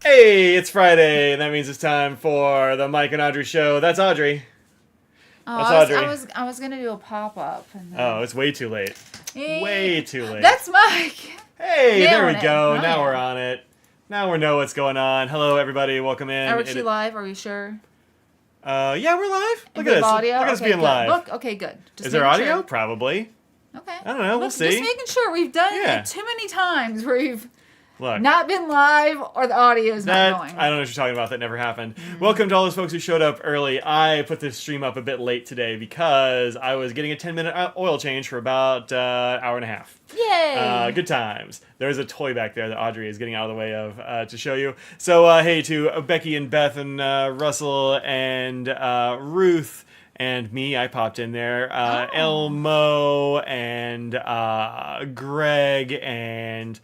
Hey, it's Friday, and that means it's time for the Mike and Audrey show. That's Audrey. Oh, That's I was, Audrey. I was I was gonna do a pop up. Oh, it's way too late. Way too late. That's Mike. Hey, there we Nailing it. go. Oh, Now yeah. we're on it. Now we know what's going on. Hello, everybody. Welcome in. Are we actually live? Are we sure? Yeah, we're live. Look We at have us. audio? Look at us Okay, being good. live. Look, okay, good. Just Is there making audio? sure. Probably. Okay. I don't know. We'll see. Just making sure. We've done Yeah. it too many times where we've Look. not been live or the audio is That, not going. I don't know what you're talking about. That never happened. Welcome to all those folks who showed up early. I put this stream up a bit late today because I was getting a 10-minute oil change for about an hour and a half. Yay! Good times. There's a toy back there that Audrey is getting out of the way of to show you. So, hey, to Becky and Beth and Russell and Ruth and me, I popped in there. Elmo and Greg and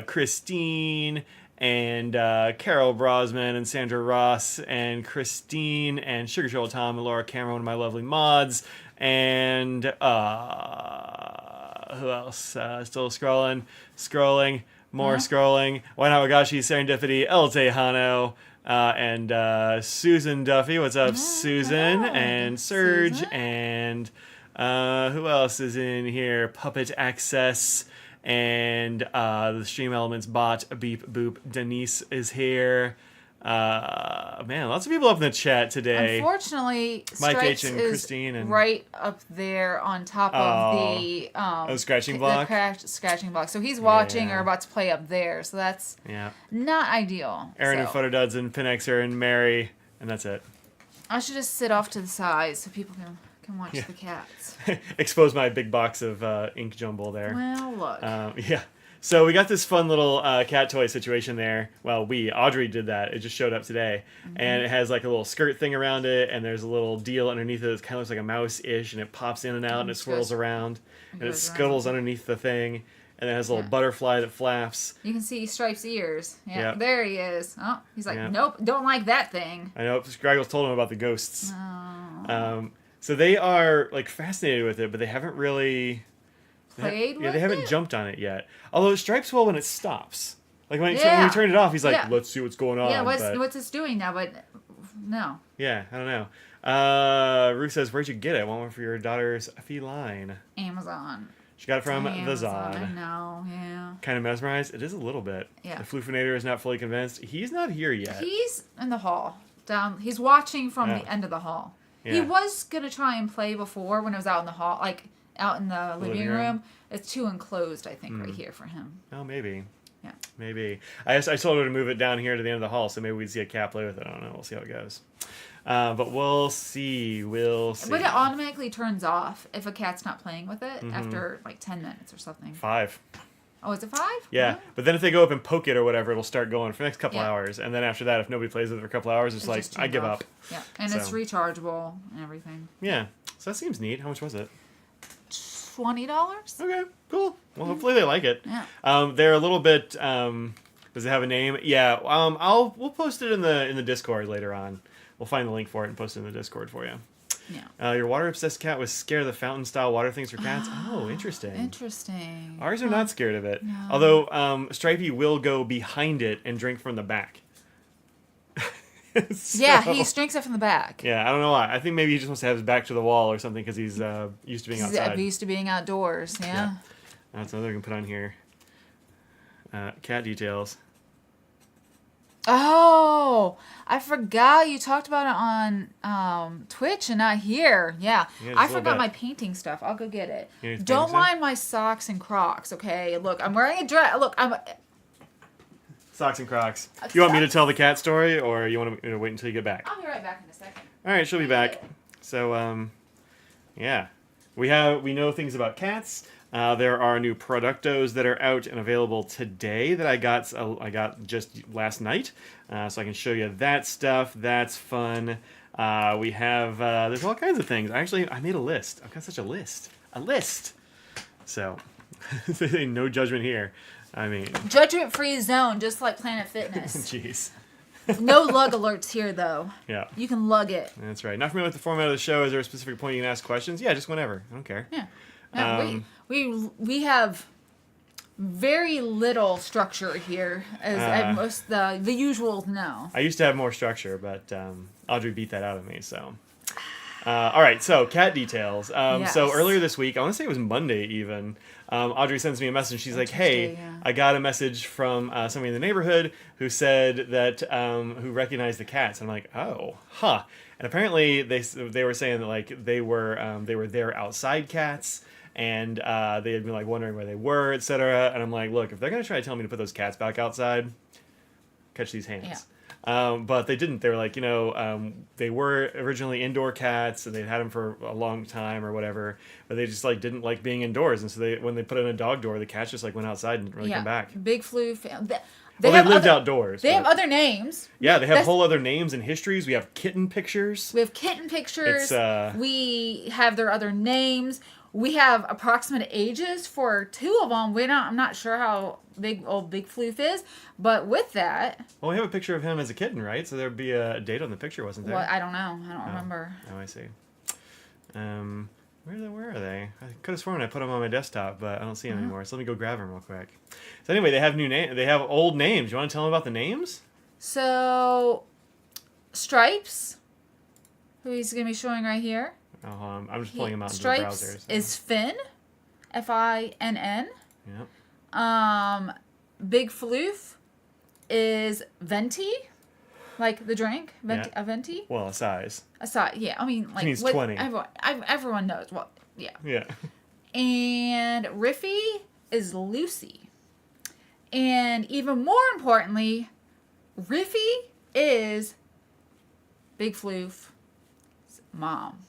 Christine and Carol Brosman and Sandra Ross and Christine and Sugar Show Tom and Laura Cameron, one of my lovely mods, and who else? Still scrolling, more scrolling. Why not Wagashi, Serendipity, El Tejano, and Susan Duffy. What's up, Susan? hello, And Serge, Susan. and who else is in here? Puppet Access. And the Stream Elements bot, Beep Boop, Denise is here. Man, lots of people up in the chat today. Unfortunately, Mike H. Stripes and is Christine and- right up there on top of the scratching block? scratching block. So he's watching Yeah. or about to play up there. So that's Yeah. not ideal. Aaron and So Photoduds and Pinexer and Mary, and that's it. I should just sit off to the side so people can watch Yeah. the cats. Expose my big box of ink jumble there. Well, look. Yeah. So we got this fun little cat toy situation there. Well, Audrey did that. It just showed up today. And it has like a little skirt thing around it, and there's a little deal underneath it that kind of looks like a mouse-ish, and it pops in and out, and it swirls around, and it goes scuttles around. underneath the thing, and it has a little Yeah. butterfly that flaps. You can see Stripes' ears. Yeah, Yeah. there he is. Oh, he's like, Yeah. nope, don't like that thing. I know Scraggles told him about the ghosts. Oh. So they are like fascinated with it, but they haven't really Played they with haven't it? jumped on it yet. Although it stripes well when it stops. Like when, when Yeah. we turn it off, he's like, Yeah. "Let's see what's going on." Yeah, but- what's this doing now? But no. yeah, I don't know. Ruth says, "Where'd you get it? I want one for your daughter's feline." Amazon. She got it from the Amazon, I Zod. know, yeah. Kind of mesmerized. It is a little bit. Yeah. The Flufinator is not fully convinced. He's not here yet. He's in the hall. He's watching from Yeah. the end of the hall. Yeah. He was gonna try and play before when it was out in the hall, like out in the living room. It's too enclosed, I think, right here for him. Oh, maybe. Yeah. Maybe. I told her to move it down here to the end of the hall, so maybe we'd see a cat play with it. I don't know. We'll see how it goes. But we'll see. We'll see. But it automatically turns off if a cat's not playing with it Mm-hmm. after like 10 minutes or something. 5. Oh, is it 5? Yeah, Oh. but then if they go up and poke it or whatever, it'll start going for the next couple Yeah. hours. And then after that, if nobody plays with it for a couple hours, it's like, just I turned give off. up. Yeah, and it's So. rechargeable and everything. Yeah, so that seems neat. How much was it? $20? Okay, cool. Well, hopefully they like it. Yeah. They're a little bit. Does it have a name? Yeah. We'll post it in the Discord later on. We'll find the link for it and post it in the Discord for you. Yeah. Your water obsessed cat was scared of the fountain style water things for cats. Oh, interesting. Interesting. Ours are not scared of it. No. Although Stripey will go behind it and drink from the back. Yeah, So- he drinks it from the back. Yeah, I don't know why. I think maybe he just wants to have his back to the wall or something because he's used to being He's outside. used to being outdoors. Yeah. That's another we can put on here. Cat details. Oh, I forgot you talked about it on Twitch and not here. Yeah, Yeah, just a I little forgot bit. my painting stuff. I'll go get it. You need Don't painting stuff? mind my socks and Crocs, okay? Look, I'm wearing a dress. Look, I'm. Socks and Crocs. You want me to tell the cat story, or you want me to wait until you get back? I'll be right back in a second. All right, she'll be back. So, yeah, we know things about cats. There are new productos that are out and available today that I got just last night, so I can show you that stuff. That's fun. We have there's all kinds of things. I made a list. I've got such a list. So, no judgment here. I mean, Judgment-free zone, just like Planet Fitness. jeez. No lug alerts here, though. Yeah. You can lug it. That's right. Not familiar with the format of the show. Is there a specific point you can ask questions? Yeah, just whenever. I don't care. Yeah. Yeah, we have very little structure here, as most the usuals know. I used to have more structure, but Audrey beat that out of me. So, all right. So cat details. Yes. So earlier this week, I want to say it was Monday even. Audrey sends me a message. She's like, "Hey, Tuesday, yeah. I got a message from somebody in the neighborhood who said that who recognized the cats." And I'm like, "Oh, huh." And apparently they were saying that like they were their outside cats. And they had been like wondering where they were, etc. And I'm like, look, if they're gonna try to tell me to put those cats back outside, catch these hands. Yeah. But they didn't. They were like, they were originally indoor cats, and they'd had them for a long time or whatever. But they just like didn't like being indoors, and so when they put in a dog door, the cats just like went outside and didn't really come back. Big Floof. They lived outdoors. They have other names. Yeah, they have whole other names and histories. We have kitten pictures. We have kitten pictures. It's, we have their other names. We have approximate ages for 2 of them. I'm not sure how big old Big Floof is, but with that... Well, we have a picture of him as a kitten, right? So there'd be a date on the picture, wasn't there? Well, I don't know. I don't remember. Oh, I see. Where are they? I could have sworn I put them on my desktop, but I don't see them anymore. So let me go grab them real quick. So anyway, they have they have old names. You want to tell them about the names? So, Stripes, who he's going to be showing right here. Oh, I'm just pulling them out into the Stripes browser. So. is Finn, Finn. Yep. Big Floof is Venti, like the drink, Venti, Yeah. a Venti. Well, a size. Yeah, I mean, like He's 20. Everyone knows. Well, yeah. Yeah. And Riffy is Lucy, and even more importantly, Riffy is Big Floof's mom.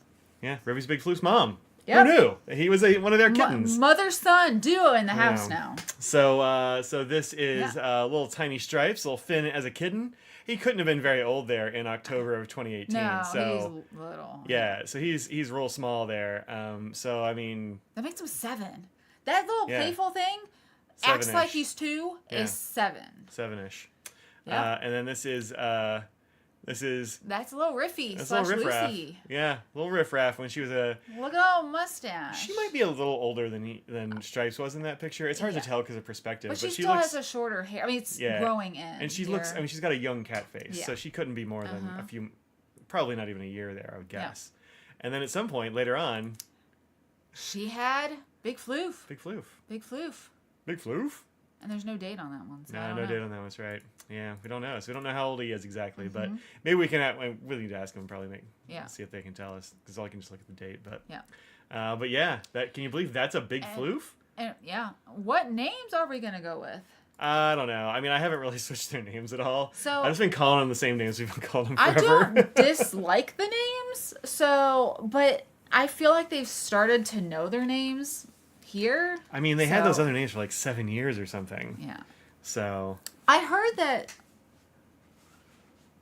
Yeah, Riffy's Big Floof's mom. Yep. Who knew? He was one of their kittens. Mother-son duo in the house now. So this is little tiny Stripes, little Finn as a kitten. He couldn't have been very old there in October of 2018. No, so he's little. yeah, so he's real small there. So I mean, That makes him 7. That little playful thing acts 7-ish. like he's 2 Yeah. is 7. 7-ish. Yeah. And then this is That's a little Riffy that's slash a little riffraff. Lucy. Yeah, little riffraff when she was a. Look at that mustache. She might be a little older than Stripes was in that picture. It's hard to tell because of perspective. But she she still looks, has a shorter hair. I mean, it's growing in. And she looks. I mean, she's got a young cat face, so Yeah. she couldn't be more than a few, probably not even a year there, I would guess. And then at some point later on, she had Big Floof. Big Floof. Big Floof. Big Floof. And there's no date on that one. So I No, don't know. date on that one's right. Yeah, we don't know. So we don't know how old he is exactly, but maybe we can. We need to ask him. Probably see if they can tell us, because I can just look at the date. But but yeah, can you believe that's a Big Floof? And what names are we gonna go with? I don't know. I mean, I haven't really switched their names at all. So I've just been calling them the same names we've been calling them I forever. don't dislike the names. But I feel like they've started to know their names here. I mean, they had those other names for like 7 years or something. Yeah. So. I heard that.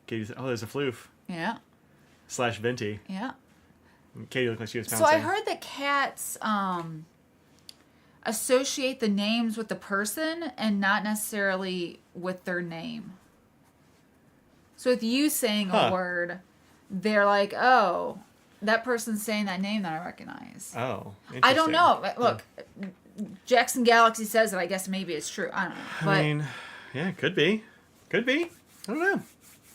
Katie said, "Oh, there's a Floof." Yeah. / Venti. Yeah. Katie looked like she was pouncing. So I heard that cats associate the names with the person and not necessarily with their name. So with you saying a word, they're like, "Oh, that person's saying that name that I recognize." Oh, I don't interesting. know. Look, Jackson Galaxy says it. I guess maybe it's true. I don't know. But, I mean, yeah, could be. I don't know.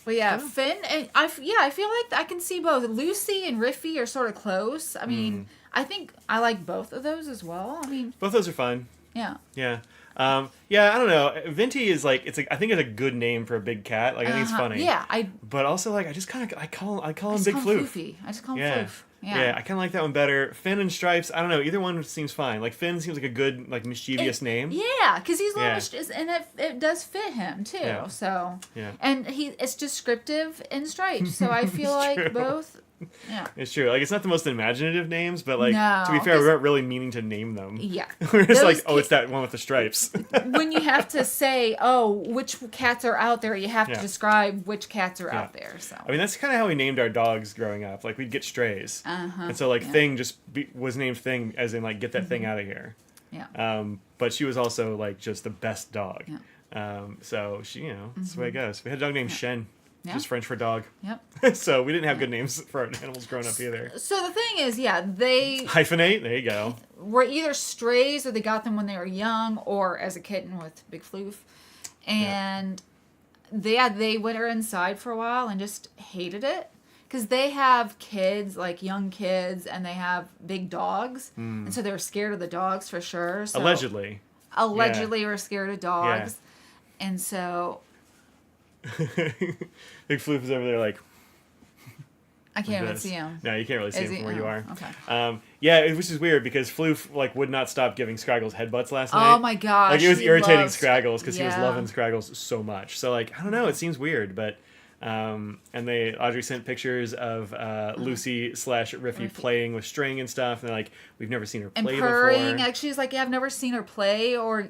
But yeah, Finn and I feel like I can see both. Lucy and Riffy are sort of close. I mean, I think I like both of those as well. I mean, Both those are fun. yeah. Yeah. I don't know. Venti is like I think it's a good name for a big cat. Like I think it's funny. Yeah, But also like I call him Big call Floof. Floofy. I just call him Yeah. Floof. Yeah. I kind of like that one better. Finn and Stripes, I don't know. Either one seems fine. Like Finn seems like a good, like mischievous name. Yeah, because he's a little Yeah. and it does fit him too. Yeah. So Yeah. and it's descriptive in Stripes. So I feel like true. both. Yeah. It's true. Like it's not the most imaginative names, but like No, to be fair, we weren't really meaning to name them. Yeah. We're just Those like, oh, it's that one with the stripes. When you have to say, oh, which cats are out there, you have to Yeah. describe which cats are out there. So. I mean, that's kind of how we named our dogs growing up. Like we'd get strays, and so like Thing just was named Thing, as in like get that thing out of here. Yeah. But she was also like just the best dog. Yeah. So she, that's the way it goes. We had a dog named Shen. Yeah. just French for dog. Yep. So we didn't have good names for our animals growing up either. So the thing is, yeah, they Hyphenate, there you go. were either strays or they got them when they were young or as a kitten with Big Floof. And they went inside for a while and just hated it. Because they have kids, like young kids, and they have big dogs. And so they were scared of the dogs for sure. So Allegedly. Were scared of dogs. And so Big Floof is over there like... I can't even see him. No, you can't really see him from where you are. Okay. Which is weird because Floof like would not stop giving Scraggles headbutts last night. Oh my gosh. Like it was he irritating loves Scraggles because he was loving Scraggles so much. So like I don't know, it seems weird, but and Audrey sent pictures of Lucy / Riffy playing with string and stuff, and they're like, we've never seen her play and purring. before. Like she's like, I've never seen her play or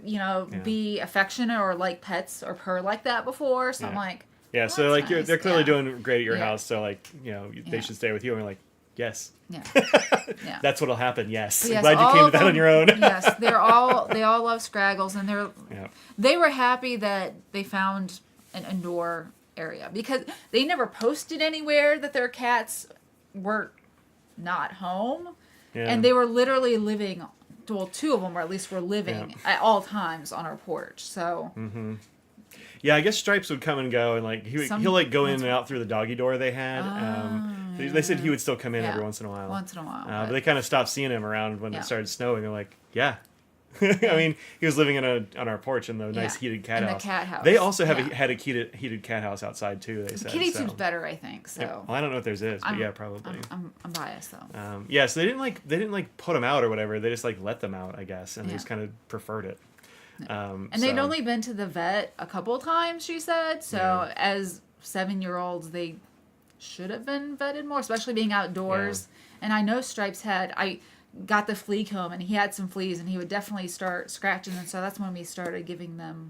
be affectionate or like pets or purr like that before. So I'm like. Yeah, well, so like nice. they're clearly doing great at your house. So like they should stay with you. And we're like, yes, that's what'll happen. Yes, I'm glad you came to that on your own. Yes, they all love Scraggles, and they were happy that they found an indoor area because they never posted anywhere that their cats were not home, and they were literally living. Well, two of them, or at least were living at all times on our porch. So. Mm-hmm. Yeah, I guess Stripes would come and go, and like he'll like go in and out through the doggy door they had. They said he would still come in every once in a while. But they kind of stopped seeing him around when it started snowing. They're like, I mean, he was living on our porch in the nice heated cat house. The cat house. They also had a heated cat house outside too. They said kitty tube's better, I think. So. Yeah. Well, I don't know if theirs is, but probably. I'm biased though. So they didn't put them out or whatever. They just let them out, I guess, and they just kind of preferred it. And they'd only been to the vet a couple of times, she said. So as 7-year-olds, they should have been vetted more, especially being outdoors. Yeah. And I know Stripes I got the flea comb, and he had some fleas, and he would definitely start scratching. And so that's when we started giving them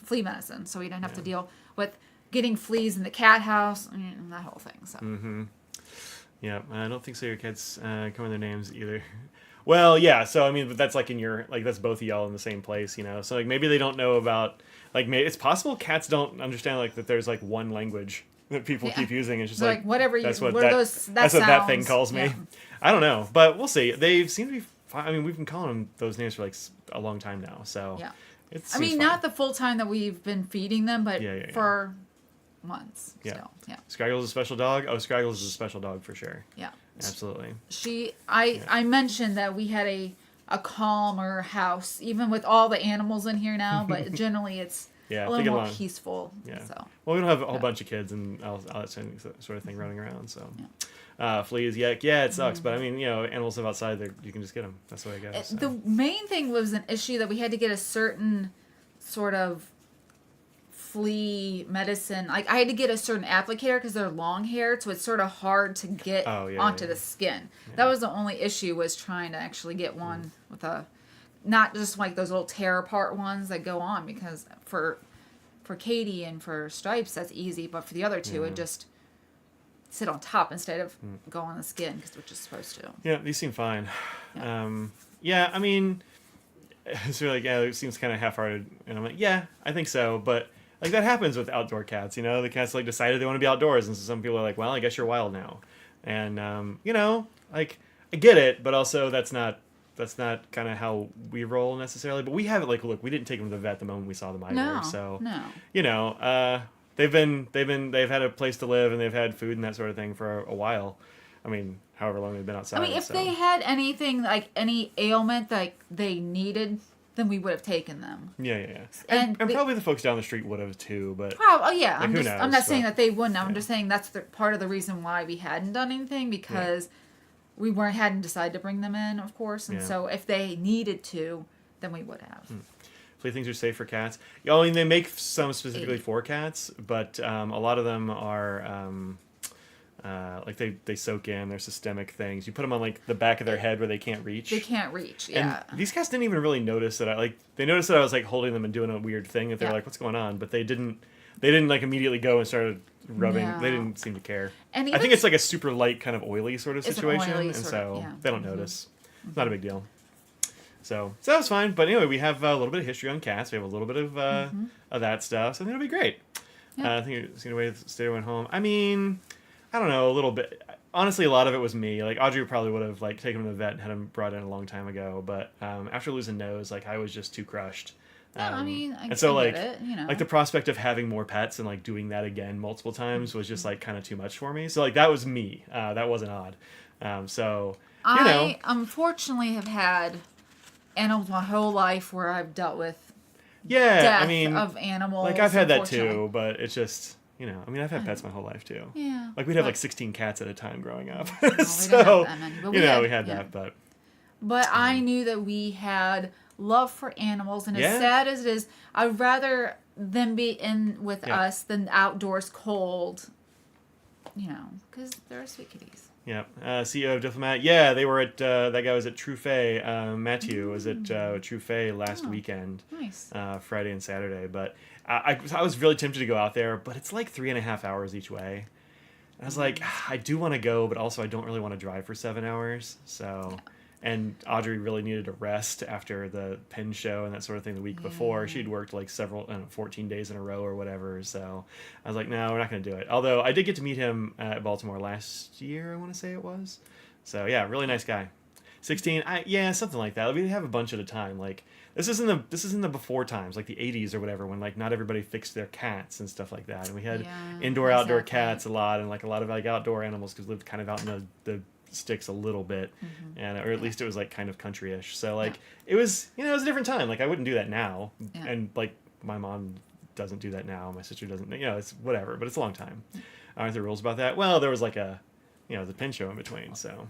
flea medicine, so we didn't have to deal with getting fleas in the cat house and that whole thing. So. Mm-hmm. Yeah, I don't think so. Your kids come in their names either. Well, yeah. So I mean, but that's like in your that's both of y'all in the same place, So like maybe they don't know about it's possible cats don't understand that there's one language that people keep using. It's just like whatever that's you what that's what that thing calls me. I don't know, but we'll see. They seem to be fine. I mean, we've been calling them those names for a long time now. So I mean, not the full time that we've been feeding them, but for months. Still. Yeah. Scraggles is a special dog. Oh, Scraggles is a special dog for sure. Yeah. Absolutely. I mentioned that we had a calmer house, even with all the animals in here now, but generally it's a little more peaceful. Yeah. So. Well, we don't have a whole bunch of kids and all that sort of thing running around, so. Fleas, it sucks, but I mean, animals live outside, you can just get them. That's the way it goes. So. The main thing was an issue that we had to get a certain sort of flea medicine. Like I had to get a certain applicator because they're long haired, so it's sort of hard to get onto the skin. Yeah. That was the only issue, was trying to actually get one with not just like those little tear apart ones that go on, because for Katie and for Stripes that's easy, but for the other two it just sit on top instead of go on the skin, which is supposed to. Yeah, these seem fine. Yeah. I mean, it's really it seems kind of half-hearted, and I'm like, I think so, but that happens with outdoor cats, the cats decided they want to be outdoors, and so some people are like, well, I guess you're wild now, and I get it, but also that's not kind of how we roll necessarily. But we haven't look, we didn't take them to the vet the moment we saw them either. So they've had a place to live, and they've had food and that sort of thing for a while. I mean, however long they've been outside. I mean, if they had anything any ailment they needed, then we would have taken them. Yeah. And probably the folks down the street would have too, but probably I'm who knows, I'm not saying that they wouldn't. I'm just saying that's part of the reason why we hadn't done anything, because we hadn't decided to bring them in, of course, and so if they needed to, then we would have. Playthings are safe for cats. I mean, they make some specifically for cats, but a lot of them are they soak in. They're systemic things. You put them on the back of their head where they can't reach. They can't reach. Yeah. And these cats didn't even really notice that they noticed that I was holding them and doing a weird thing. That they're like, "What's going on?" But they didn't immediately go and started rubbing. No. They didn't seem to care. And I think it's a super light kind of oily sort of situation, and so they don't notice. Mm-hmm. It's not a big deal. So that was fine. But anyway, we have a little bit of history on cats. We have a little bit of that stuff, so I think it'll be great. Yeah. I think it was going away. Stay went home. I mean, I don't know, a little bit. Honestly, a lot of it was me. Like Audrey probably would have like taken him to the vet and had him brought in a long time ago. But after losing Nose, like I was just too crushed. Yeah, I mean, and so I like, get it, like the prospect of having more pets and like doing that again multiple times was just like kind of too much for me. So like that was me. That wasn't odd. So you know, I unfortunately have had animals my whole life where I've dealt with death I mean, of animals. like I've had that too, but it's just. You know, I mean, I've had pets my whole life too. Yeah. Like we'd have like 16 cats at a time growing up. So we had that, but. But I knew that we had love for animals, and as sad as it is, I'd rather them be in with us than outdoors cold. You know, because they're sweet kitties. Yeah. CEO of Diplomat. Yeah, they were at that guy was at Truffet. Matthew was at Truffet last weekend. Nice. Friday and Saturday, but. I was really tempted to go out there, but it's like 3.5 hours each way. And I was like, I do want to go, but also I don't really want to drive for 7 hours. So, and Audrey really needed a rest after the Penn show and that sort of thing the week before. She'd worked like 14 days in a row or whatever. So I was like, no, we're not going to do it. Although I did get to meet him at Baltimore last year, I want to say it was. So yeah, really nice guy. 16, something like that. We have a bunch at a time. Like this is in the before times, like the 80s or whatever, when like not everybody fixed their cats and stuff like that, and we had indoor outdoor cats a lot, and like a lot of like outdoor animals because lived kind of out in the sticks a little bit, and or at least it was like kind of country-ish. So like it was it was a different time. Like I wouldn't do that now, and like my mom doesn't do that now. My sister doesn't. It's whatever, but it's a long time. Aren't there rules about that? Well, there was like the Penn show in between, so.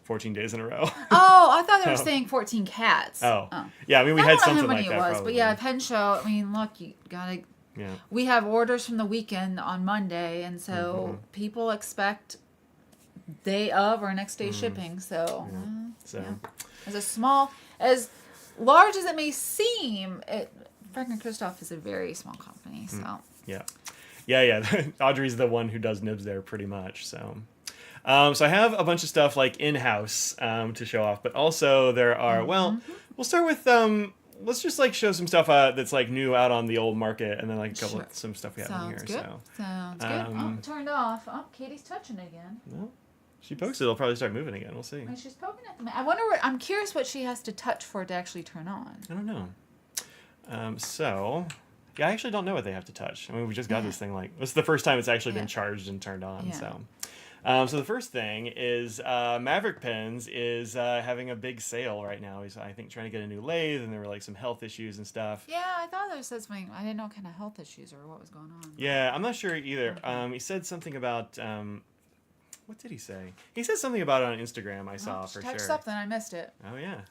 14 days in a row. Oh, I thought they were saying 14 cats. Oh. Yeah, I mean, we had something like that. I don't know how many it was, but yeah, Penn show, I mean, look, you gotta... Yeah. We have orders from the weekend on Monday, and so people expect day of or next day shipping, so... As large as it may seem, Frank & Christoph is a very small company, so... Yeah. Audrey's the one who does nibs there pretty much, so... So I have a bunch of stuff like in-house to show off, but also there are, we'll start with, let's just like show some stuff that's like new out on the old market, and then like some stuff we have in here. Sounds good. Oh, turned off. Oh, Katie's touching again. No, she pokes it. It'll probably start moving again. We'll see. Well, she's poking at the I'm curious what she has to touch for it to actually turn on. I don't know. I actually don't know what they have to touch. I mean, we just got this thing this is the first time it's actually been charged and turned on, so... So the first thing is Maverick Pens is having a big sale right now. He's, I think, trying to get a new lathe, and there were like some health issues and stuff. Yeah, I thought there said something. I didn't know what kind of health issues or what was going on. Yeah, I'm not sure either. He said something about what did he say? He said something about it on Instagram. I saw for sure. Touched something. I missed it. Oh yeah.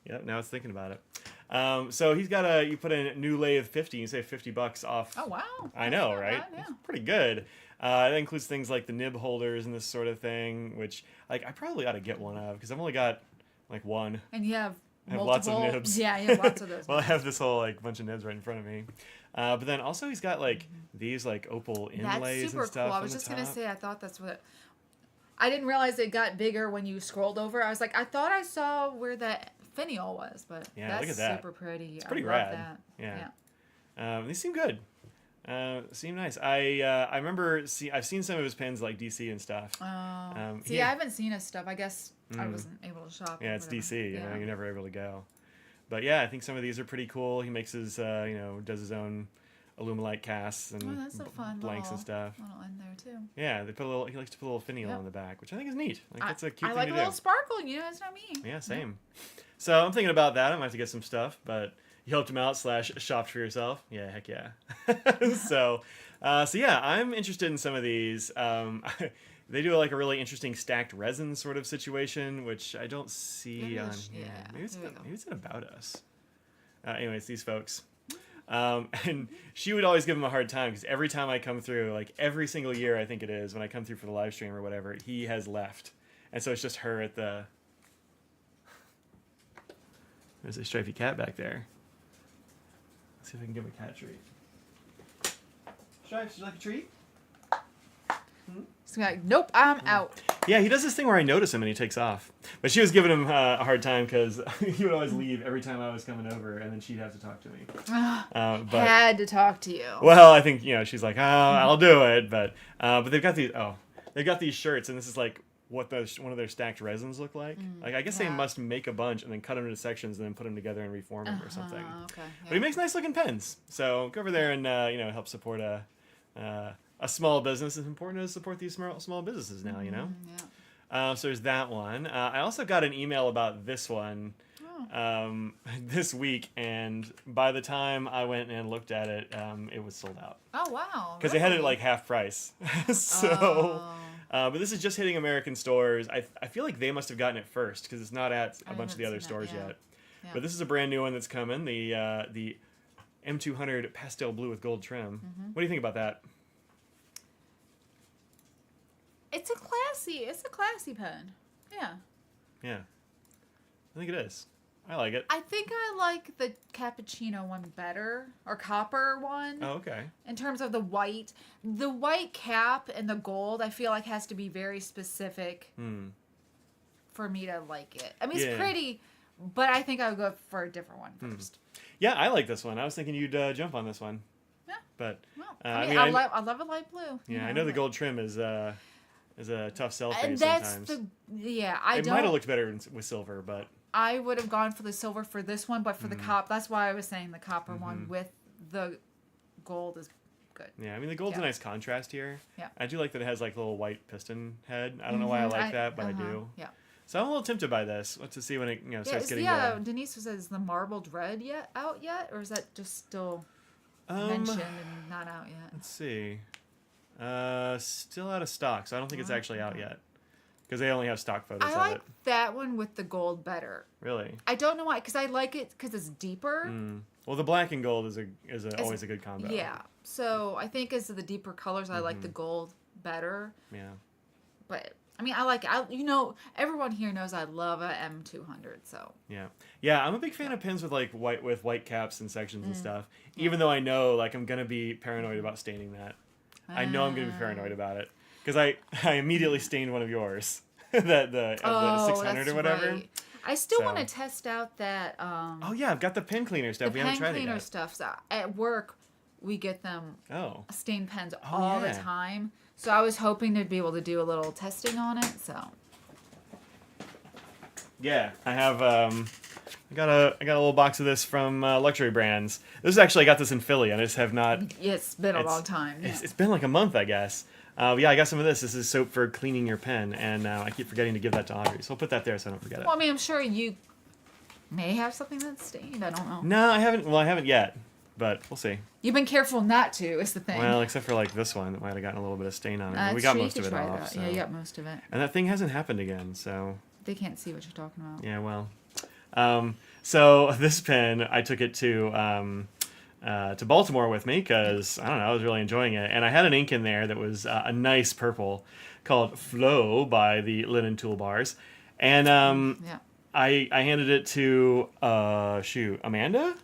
Yep. Now it's thinking about it. So he's got you put in a new lathe 50. You say $50 off. Oh wow. I know, right? Bad, it's pretty good. That includes things like the nib holders and this sort of thing, which like I probably ought to get one of because I've only got like one. And you have multiple. Lots of nibs. Yeah, you have lots of those. Well, I have this whole like bunch of nibs right in front of me. But then also he's got like these like opal inlays and stuff. That's super cool. I was just gonna say I thought that's what. I didn't realize it got bigger when you scrolled over. I was like, I thought I saw where that finial was, but that's look at that. Super pretty. It's pretty rad. That. Yeah. These seem good. Seem nice. I remember I've seen some of his pens like DC and stuff. I haven't seen his stuff. I guess I wasn't able to shop. Yeah, it's DC. You know, you're never able to go. But yeah, I think some of these are pretty cool. He makes his does his own Alumilite casts and that's a fun blanks and stuff. Little in there too. Yeah, they put a little. He likes to put a little finial on the back, which I think is neat. Like that's a cute thing to do. I like a little sparkle. That's what I mean. Yeah, same. So I'm thinking about that. I might have to get some stuff, but. You helped him out / shopped for yourself. Yeah, heck yeah. So yeah, I'm interested in some of these. They do like a really interesting stacked resin sort of situation, which I don't see on here. Yeah, maybe it's about us. Anyways, these folks. And she would always give him a hard time because every time I come through, like every single year I think it is, when I come through for the live stream or whatever, he has left. And so it's just her at the... There's a stripy cat back there. See if I can give him a cat treat. Stripes, would you like a treat? He's like, nope, I'm out. Yeah, he does this thing where I notice him and he takes off. But she was giving him a hard time because he would always leave every time I was coming over, and then she'd have to talk to me. Had to talk to you. Well, I think she's like, I'll do it, but they've got these shirts, and this is like what one of their stacked resins look like. Like I guess they must make a bunch and then cut them into sections and then put them together and reform them or something. Okay, yeah. But he makes nice looking pens, so go over there and help support a small business. It's important to support these small businesses now, Yeah. So there's that one. I also got an email about this one this week, and by the time I went and looked at it, it was sold out. Oh, wow. Because they had it at like half price. But this is just hitting American stores. I feel like they must have gotten it first because it's not at a bunch of the other stores yet. Yeah. But this is a brand new one that's coming. The M200 pastel blue with gold trim. What do you think about that? It's a classy pen. Yeah. Yeah. I think it is. I like it. I think I like the cappuccino one better, or copper one. Oh, okay. In terms of the white cap and the gold, I feel like has to be very specific for me to like it. I mean, it's pretty, but I think I would go for a different one first. Yeah, I like this one. I was thinking you'd jump on this one. Yeah. But well, I love a light blue. Yeah, I know the gold trim is a tough sell for you and that's sometimes. It might have looked better with silver, but I would have gone for the silver for this one, but for the that's why I was saying the copper one with the gold is good. Yeah, I mean the gold's a nice contrast here. Yeah. I do like that it has like a little white piston head. I don't know why I like that, but I do. Yeah. So I'm a little tempted by this. Let's see when it starts getting. Denise says, is the marbled red out yet, or is that just still mentioned and not out yet? Let's see. Still out of stock, so I don't think it's actually out yet. Because they only have stock photos of it. I like that one with the gold better. Really? I don't know why, because I like it because it's deeper. Well, the black and gold is always a good combo. Yeah. So I think as the deeper colors, I like the gold better. Yeah. But I mean, I like everyone here knows I love a M200. So. Yeah. I'm a big fan of pens with like white caps and sections and stuff. Even though I know like I'm gonna be paranoid about staining that. I know I'm gonna be paranoid about it. Because I immediately stained one of yours, the 600 or whatever. Right. I still want to test out that. Oh yeah, I've got the pen cleaner stuff. We haven't tried it yet. The pen cleaner stuff. So at work, we get them stained pens all the time. So I was hoping to be able to do a little testing on it. So. Yeah, I have. I got a little box of this from Luxury Brands. This is actually I got this in Philly. I just have not. It's been a long time. Yeah. It's been like a month, I guess. I got some of this. This is soap for cleaning your pen, and I keep forgetting to give that to Audrey. So I'll put that there so I don't forget it. Well, I mean, I'm sure you may have something that's stained. I don't know. No, I haven't. Well, I haven't yet, but we'll see. You've been careful not to, is the thing. Well, except for like this one that might have gotten a little bit of stain on it. We got most of it off. So. Yeah, you got most of it. And that thing hasn't happened again, so. They can't see what you're talking about. Yeah, well. So this pen, I took it to Baltimore with me because, I don't know, I was really enjoying it. And I had an ink in there that was a nice purple called Flow by the Linen Toolbars. And I handed it to, Amanda,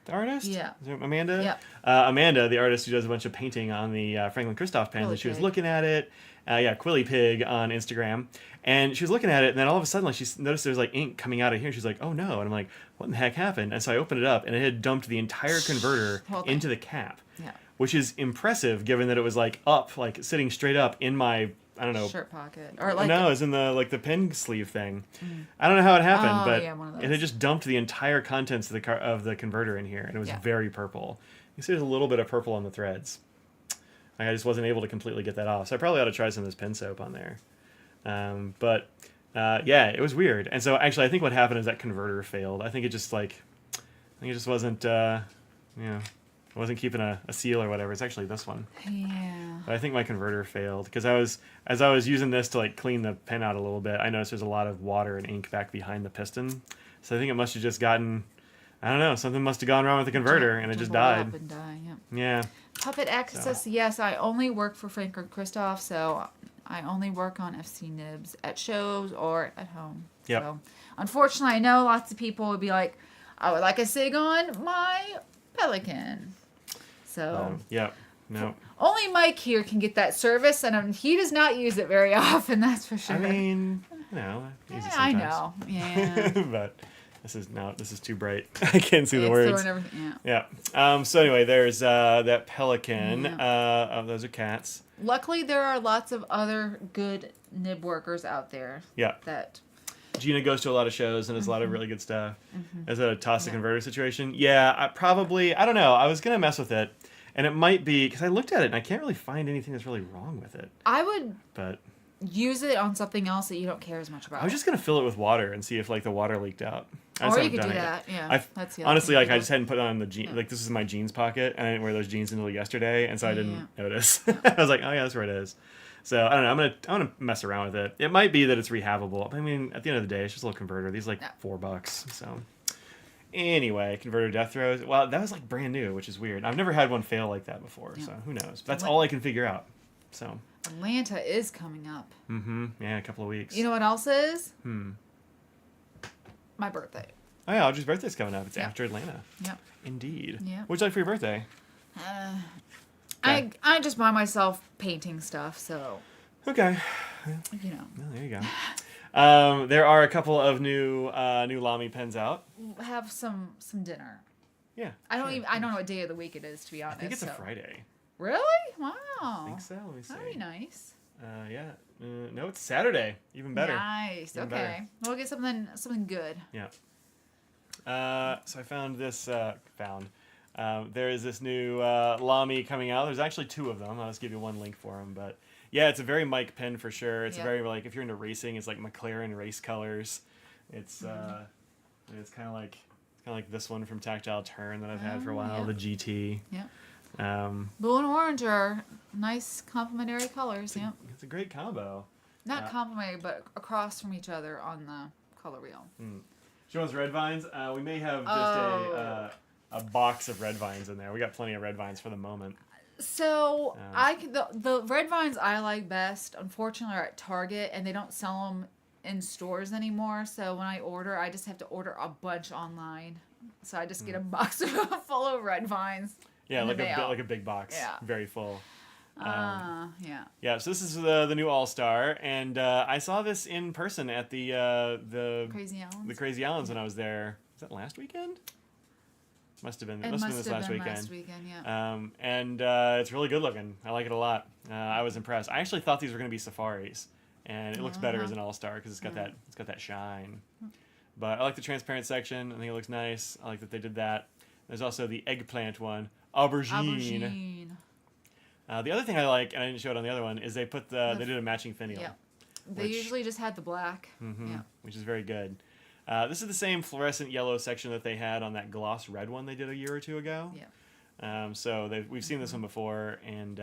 the artist? Yeah. Is it Amanda? Yeah. Amanda, the artist who does a bunch of painting on the Franklin Christoph pens. And she was looking at it. Quilly Pig on Instagram. And she was looking at it, and then all of a sudden, like, she noticed there's, like, ink coming out of here. She's like, oh, no. And I'm like, what in the heck happened? And so I opened it up, and it had dumped the entire converter into the cap. Yeah. Which is impressive, given that it was, like, up, like, sitting straight up in my, I don't know. Shirt pocket. Or like no, it was in the, like, the pen sleeve thing. I don't know how it happened, but it had just dumped the entire contents of the converter in here, and it was very purple. You see there's a little bit of purple on the threads. I just wasn't able to completely get that off. So I probably ought to try some of this pen soap on there. But it was weird. And so actually I think what happened is that converter failed. I think it just wasn't, it wasn't keeping a seal or whatever. It's actually this one. Yeah. But I think my converter failed because as I was using this to like clean the pen out a little bit, I noticed there's a lot of water and ink back behind the piston. So I think it must have just gotten, I don't know, something must have gone wrong with the converter and it just died. Up and die, yeah. Puppet Access, yes, I only work for Franklin Christoph, so I only work on FC nibs at shows or at home. Yep. So, unfortunately, I know lots of people would be like, I would like a SIG on my Pelican. So, no. Only Mike here can get that service, and he does not use it very often. That's for sure. I mean, I use it I sometimes. know. Yeah. But this is too bright. I can't see the words. Everything, Yeah. So anyway, there's that pelican. Yeah. Those are cats. Luckily, there are lots of other good nib workers out there. Yeah. That. Gina goes to a lot of shows and does a lot of really good stuff. Is it a toss the converter situation? Yeah, I don't know. I was going to mess with it. And it might be, because I looked at it and I can't really find anything that's really wrong with it. I would But use it on something else that you don't care as much about. I was just going to fill it with water and see if like the water leaked out. Or you could do that, yeah. That's the honestly, like I just hadn't put it on the jeans. Like this is my jeans pocket and I didn't wear those jeans until yesterday. And so I didn't notice. I was like, oh yeah, that's where it is. So I don't know. I'm gonna mess around with it. It might be that it's rehabable. I mean, at the end of the day, it's just a little converter. These are like $4. So anyway, converter death throws. Well, that was like brand new, which is weird. I've never had one fail like that before. So who knows? But that's all I can figure out. So Atlanta is coming up. Yeah, in a couple of weeks. You know what else is? My birthday. Oh yeah, Audrey's birthday's coming up. It's after Atlanta. Yep. Indeed. Yep. What'd you like for your birthday? I just buy myself painting stuff, so. Okay. You know. Well, there you go. There are a couple of new Lamy pens out. Have some dinner. Yeah. I don't know what day of the week it is, to be honest. I think it's a Friday. Really? Wow. I think so. Let me see. That'd be nice. Yeah. No, it's Saturday. Even better. Nice. Even okay. better. We'll get something good. Yeah. So I found this. There is this new Lamy coming out. There's actually two of them. I'll just give you one link for them. But yeah, it's a very Mike pen for sure. It's very like if you're into racing, it's like McLaren race colors. It's it's kind of like this one from Tactile Turn that I've had for a while, the GT. Yeah. Blue and orange are nice complementary colors. It's a great combo. Not complementary, but across from each other on the color wheel. She wants red vines. We may have just a box of red vines in there. We got plenty of red vines for the moment. So the red vines I like best, unfortunately, are at Target, and they don't sell them in stores anymore. So when I order, I just have to order a bunch online. So I just get a box full of red vines. Yeah, like a big box. Yeah. Very full. Yeah. Yeah, so this is the new All-Star, and I saw this in person at the Crazy Allens. The Crazy Allens when I was there. Was that last weekend? Must have been. It must have been this last weekend. Last weekend, yeah. And it's really good looking. I like it a lot. I was impressed. I actually thought these were going to be safaris, and it looks better as an All-Star because it's got that shine. But I like the transparent section. I think it looks nice. I like that they did that. There's also the eggplant one, aubergine. The other thing I like, and I didn't show it on the other one, is they put they did a matching finial. Yeah. They usually just had the black. Which is very good. This is the same fluorescent yellow section that they had on that gloss red one they did a year or two ago. Yeah. So we've seen this one before, and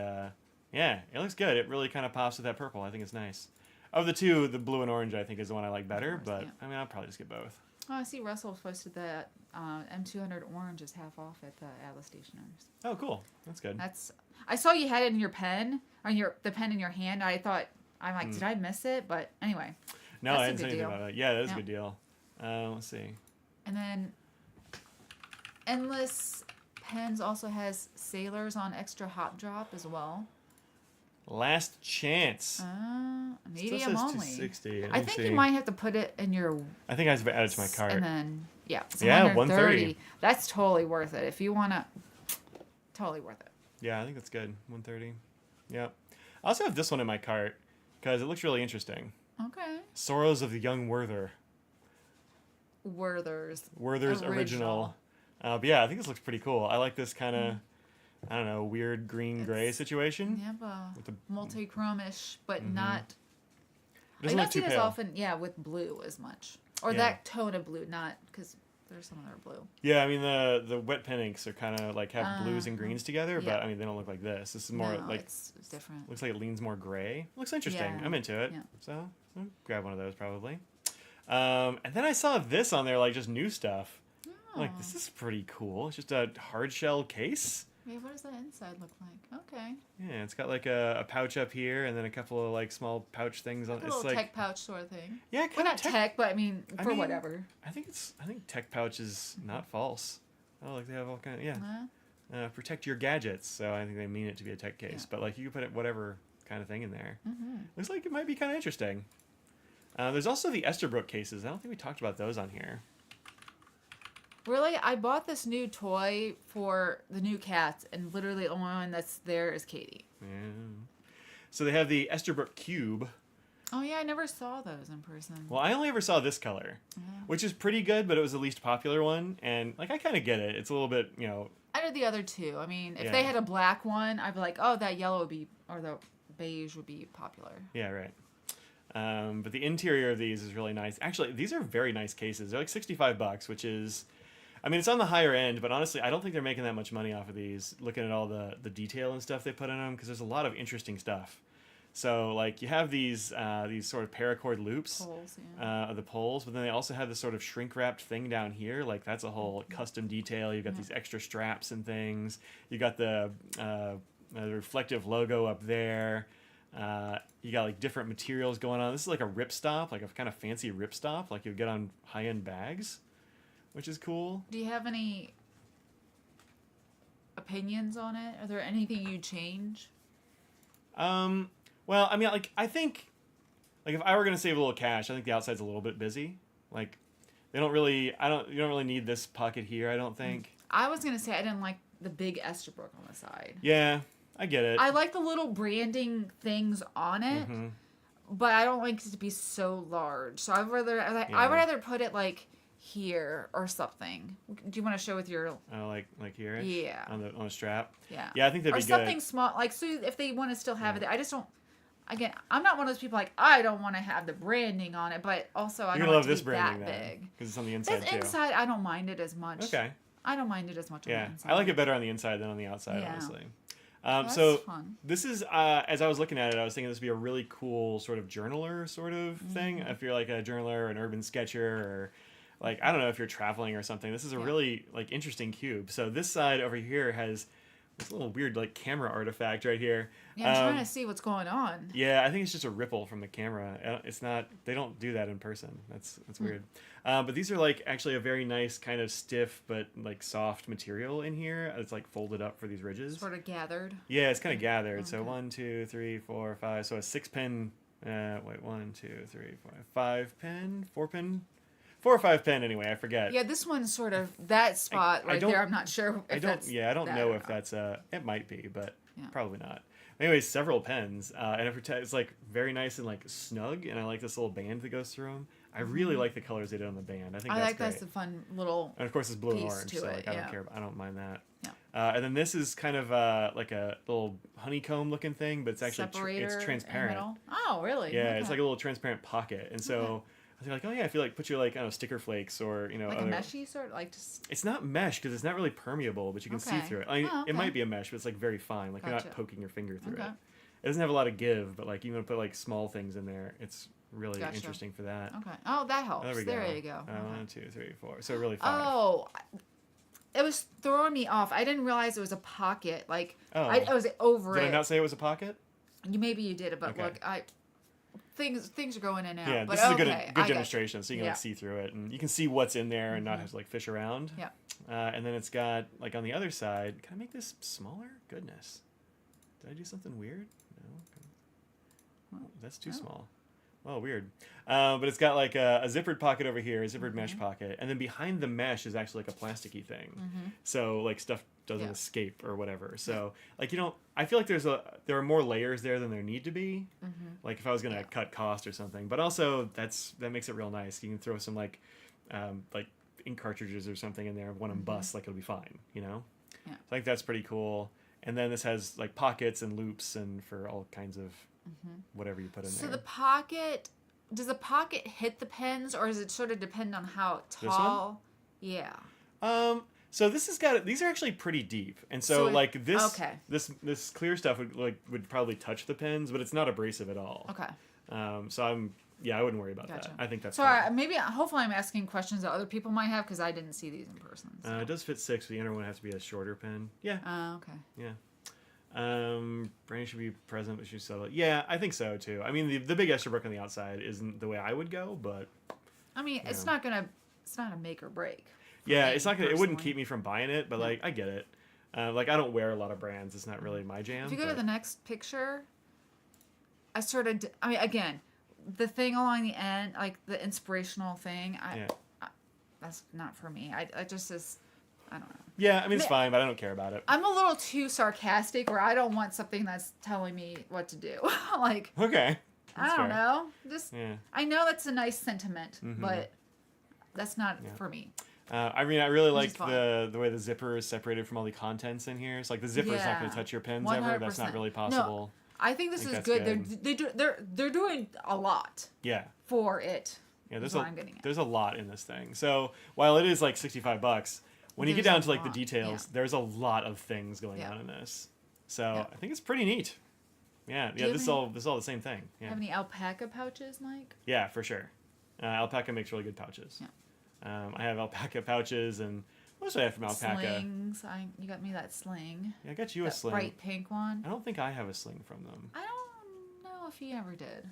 yeah, it looks good. It really kind of pops with that purple. I think it's nice. Of the two, the blue and orange I think is the one I like better, but I mean I'll probably just get both. Oh, I see Russell posted that M200 orange is half off at the Atlas Stationers. Oh, cool. That's good. I saw you had it in your pen, or the pen in your hand. I'm like, did I miss it? But anyway. No, I didn't say anything about it. Yeah, that is a good deal. Let's see. And then Endless Pens also has Sailors on extra hot drop as well. Last chance. Medium only. 260. I think you might have to put it in your. I think I have to add it to my cart. And then it's 130. That's totally worth it if you wanna. Totally worth it. Yeah, I think that's good. 130. Yep. I also have this one in my cart because it looks really interesting. Okay. Sorrows of the Young Werther. Werther's original. But yeah, I think this looks pretty cool. I like this kind of. I don't know, weird green-gray situation. Yeah, multi-chrome-ish, but not... It doesn't look too pale. I don't see this often, with blue as much. Or that tone of blue, not... Because there's some that are blue. Yeah, I mean, the wet pen inks are kind of, have blues and greens together, but, I mean, they don't look like this. This is more, it's different. Looks like it leans more gray. Looks interesting. Yeah. I'm into it. Yeah. So, I'll grab one of those, probably. And then I saw this on there, just new stuff. Oh. This is pretty cool. It's just a hard shell case. Yeah, what does that inside look like? Okay. Yeah, it's got a pouch up here, and then a couple of small pouch things on. It's a little tech pouch sort of thing. Yeah, kind of not tech, but I mean whatever. I think tech pouch is not false. Oh, they have all kind of protect your gadgets. So I think they mean it to be a tech case. Yeah. But like you can put it whatever kind of thing in there. Mm-hmm. Looks like it might be kind of interesting. There's also the Esterbrook cases. I don't think we talked about those on here. Really, I bought this new toy for the new cats, and literally the only one that's there is Katie. Yeah. So they have the Esterbrook Cube. Oh yeah, I never saw those in person. Well, I only ever saw this color, which is pretty good, but it was the least popular one. And like I kind of get it. It's a little bit, I did the other two. I mean, if Yeah. they had a black one, I'd be like, oh, that yellow would be, or the beige would be popular. Yeah, right. But the interior of these is really nice. Actually, these are very nice cases. They're like $65, which is, I mean, it's on the higher end, but honestly, I don't think they're making that much money off of these, looking at all the detail and stuff they put in them, because there's a lot of interesting stuff. So, like, you have these sort of paracord loops Poles, of the poles, but then they also have this sort of shrink-wrapped thing down here. Like, that's a whole custom detail. You've got these extra straps and things. You got the reflective logo up there. You got, like, different materials going on. This is like a ripstop, like a kind of fancy ripstop, like you'd get on high-end bags, which is cool. Do you have any opinions on it? Are there anything you'd change? Well, I mean, like, I think, like, if I were going to save a little cash, I think the outside's a little bit busy. Like, you don't really need this pocket here, I don't think. I was going to say I didn't like the big Esterbrook on the side. Yeah, I get it. I like the little branding things on it, but I don't like it to be so large. So I'd rather put it, like, here or something. Do you want to show with your... Oh, like here? Yeah. On the strap? Yeah. Yeah, I think that'd be good. Or something small. Like, so if they want to still have it, I just don't... Again, I'm not one of those people like, I don't want to have the branding on it, but also I You're don't gonna want love it this to be branding that then, big. because it's on the inside This too. inside, I don't mind it as much. Okay. I don't mind it as much on Yeah, the inside. I like it better on the inside than on the outside, Yeah. honestly. That's So fun. this is, as I was looking at it, I was thinking this would be a really cool sort of journaler sort of thing. If you're like a journaler or an urban sketcher, or like, I don't know, if you're traveling or something. This is a really like interesting cube. So this side over here has this little weird like camera artifact right here. Yeah, I'm trying to see what's going on. Yeah, I think it's just a ripple from the camera. It's not. They don't do that in person. That's weird. But these are like actually a very nice kind of stiff but like soft material in here. It's like folded up for these ridges. Sort of gathered. Yeah, it's kind of gathered. So Okay. 1, 2, 3, 4, 5. So a 6-pin. 1, 2, 3, 4, 5 pin, 4-pin, 4 or 5 pin. Anyway, I forget. Yeah, this one's sort of that spot right there. I'm not sure if that's I don't that know or if not. that's it might be, but Yeah. probably not. Anyways, several pens, and it's like very nice and like snug, and I like this little band that goes through them. I really like the colors they did on the band. I think that's great. that's a fun little. And of course, it's blue and piece orange, to so it, like I yeah. don't care. I don't mind that. Yeah. And then this is kind of like a little honeycomb looking thing, but it's actually Separator it's in the transparent. middle. Oh, really? Yeah, Okay. it's like a little transparent pocket, and so I was like, oh yeah, if you like put your like I don't know sticker flakes or like other, a meshy sort, like just. It's not mesh because it's not really permeable, but you can see Okay. through it. I mean, Oh, it okay. might be a mesh, but it's like very fine. Like you're Gotcha. not poking your finger through Okay. it. It doesn't have a lot of give, but like you want to put like small things in there. It's really Gotcha. interesting for that. Okay. Oh, that helps. There we There go. you go. Okay. 1, 2, 3, 4. So really 5. Oh, it was throwing me off. I didn't realize it was a pocket. Like Oh. I was over Did it. I not say it was a pocket? Maybe you did it, but Okay. look, things are going in and out. Yeah, but this is a okay, good I got demonstration, so you can Yeah. like see through it, and you can see what's in there and not have to like fish around. Yeah. And then it's got like on the other side. Can I make this smaller? Goodness, did I do something weird? No. Oh, that's too small. Oh, weird. But it's got like a zippered pocket over here, a zippered mesh pocket, and then behind the mesh is actually like a plasticky thing. So like stuff doesn't Yeah. escape or whatever. So like you don't. I feel like there are more layers there than there need to be. Like if I was gonna cut cost or something, but also that makes it real nice. You can throw some like ink cartridges or something in there. If one of them busts, like it'll be fine. Yeah. So I think that's pretty cool. And then this has like pockets and loops and for all kinds of whatever you put in So there. the pocket, does the pocket hit the pens, or does it sort of depend on how one? tall? Yeah. So this has got these are actually pretty deep, and so, So it- like this okay. this clear stuff would probably touch the pens, but it's not abrasive at all. Okay. So I wouldn't worry about Gotcha. that. I think that's So fine. hopefully I'm asking questions that other people might have because I didn't see these in person. So. It does fit 6, but the inner one has to be a shorter pen. Yeah, Okay. yeah. Branding should be present, but she's subtle. Yeah, I think so too. I mean, the big Esterbrook on the outside isn't the way I would go, but I mean, it's not a make or break. for yeah, me, it's not gonna. It wouldn't personally. keep me from buying it, but like I get it. Like, I don't wear a lot of brands. It's not really my jam. If you go to the next picture, I mean, again, the thing along the end, like the inspirational thing, that's not for me. I just I don't know. Yeah, I mean, it's fine, but I don't care about it. I'm a little too sarcastic where I don't want something that's telling me what to do. Like, Okay. I don't know. Just, Yeah. I know that's a nice sentiment, but that's not for me. I mean, I really like the way the zipper is separated from all the contents in here. It's like the zipper is not going to touch your pens 100%. Ever. That's not really possible. No, I think this is good. They're doing a lot. Yeah. For it. Yeah, there's a lot in this thing. So while it is like $65, when you get down to like the details, there's a lot of things going on in this. So I think it's pretty neat. Yeah, this is all the same thing. Yeah. Have any alpaca pouches, Mike? Yeah, for sure. Alpaca makes really good pouches. Yeah. I have alpaca pouches, and what else do I have from alpaca? Slings. You got me that sling. Yeah, I got you a sling. Bright pink one. I don't think I have a sling from them. I don't know if you ever did.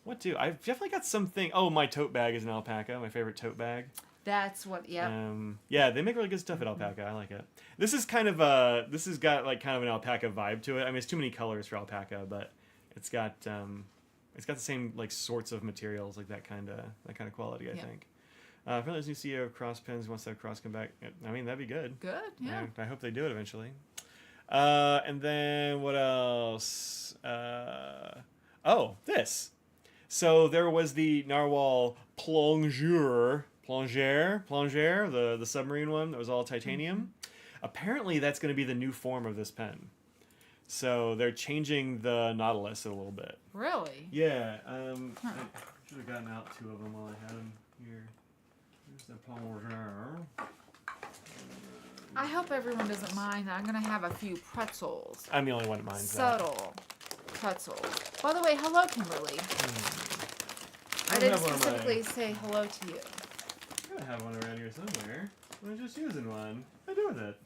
What do? I've definitely got something. Oh, my tote bag is an alpaca. My favorite tote bag. That's what. Yeah. Yeah, they make really good stuff at alpaca. I like it. This is kind of this has got like kind of an alpaca vibe to it. I mean, it's too many colors for alpaca, but it's got the same like sorts of materials, like that kind of quality. I think. Apparently, there's a new CEO of Cross Pens who wants to have Cross come back. I mean, that'd be good. Good. Yeah. I hope they do it eventually. And then what else? This. So there was the Narwhal Plongeur, the submarine one that was all titanium. Apparently that's going to be the new form of this pen. So they're changing the Nautilus a little bit. Really? Yeah. I should have gotten out 2 of them while I had them here. Here's the Plongeur. I hope everyone doesn't mind that I'm going to have a few pretzels. I'm the only one that minds Subtle pretzels. By the way, hello, Kimberly. I didn't specifically say hello to you. I gotta have one around here somewhere. I'm just using one. What do I do with it?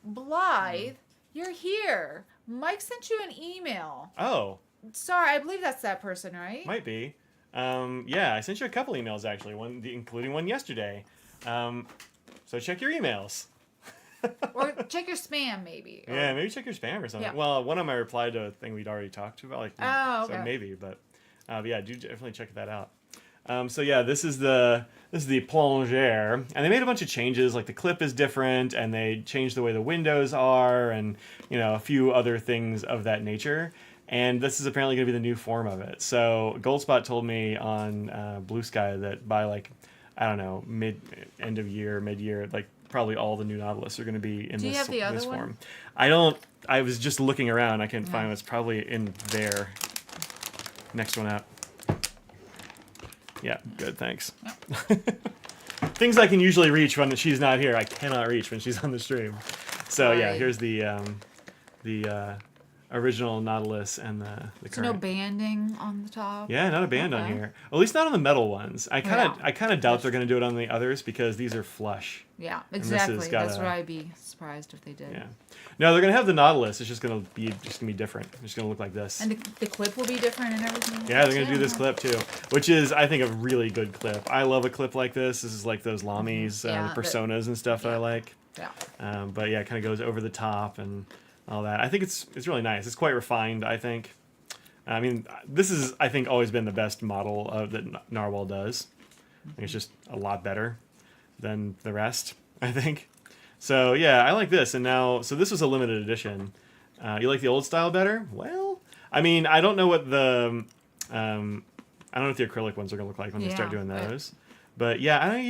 Blythe, you're here. Mike sent you an email. Oh. Sorry, I believe that's that person, right? Might be. Yeah, I sent you a couple emails actually, including one yesterday. So check your emails. Or check your spam, maybe. Yeah, maybe check your spam or something. Yeah. Well, one of them I replied to a thing we'd already talked about. Like, okay. So maybe, but yeah, do definitely check that out. So yeah, this is the Plongeur, and they made a bunch of changes. Like the clip is different, and they changed the way the windows are, and a few other things of that nature. And this is apparently going to be the new form of it. So Goldspot told me on Blue Sky that by like I don't know end of year, mid year, like probably all the new Nautilus are going to be in this form. I don't. I was just looking around. I couldn't find what's probably in there. Next one out. Yeah, good, thanks. Yep. Things I can usually reach when she's not here, I cannot reach when she's on the stream. So yeah, here's the original Nautilus and the current. No banding on the top. Yeah, not a band on here. At least not on the metal ones. I kind of doubt they're going to do it on the others because these are flush. Yeah, exactly. That's where I'd be surprised if they did. Yeah. No, they're going to have the Nautilus. It's just going to be different. It's just going to look like this. And the clip will be different and everything. Yeah, they're going to do this clip too, which is I think a really good clip. I love a clip like this. This is like those Lamies, personas and stuff that I like. Yeah. But yeah, it kind of goes over the top and all that. I think it's really nice. It's quite refined, I think. I mean, this is, I think, always been the best model that Narwhal does. I think it's just a lot better than the rest, I think. So, yeah, I like this. And now, so this was a limited edition. You like the old style better? Well, I mean, I don't know what the acrylic ones are going to look like when they start doing those. But yeah, I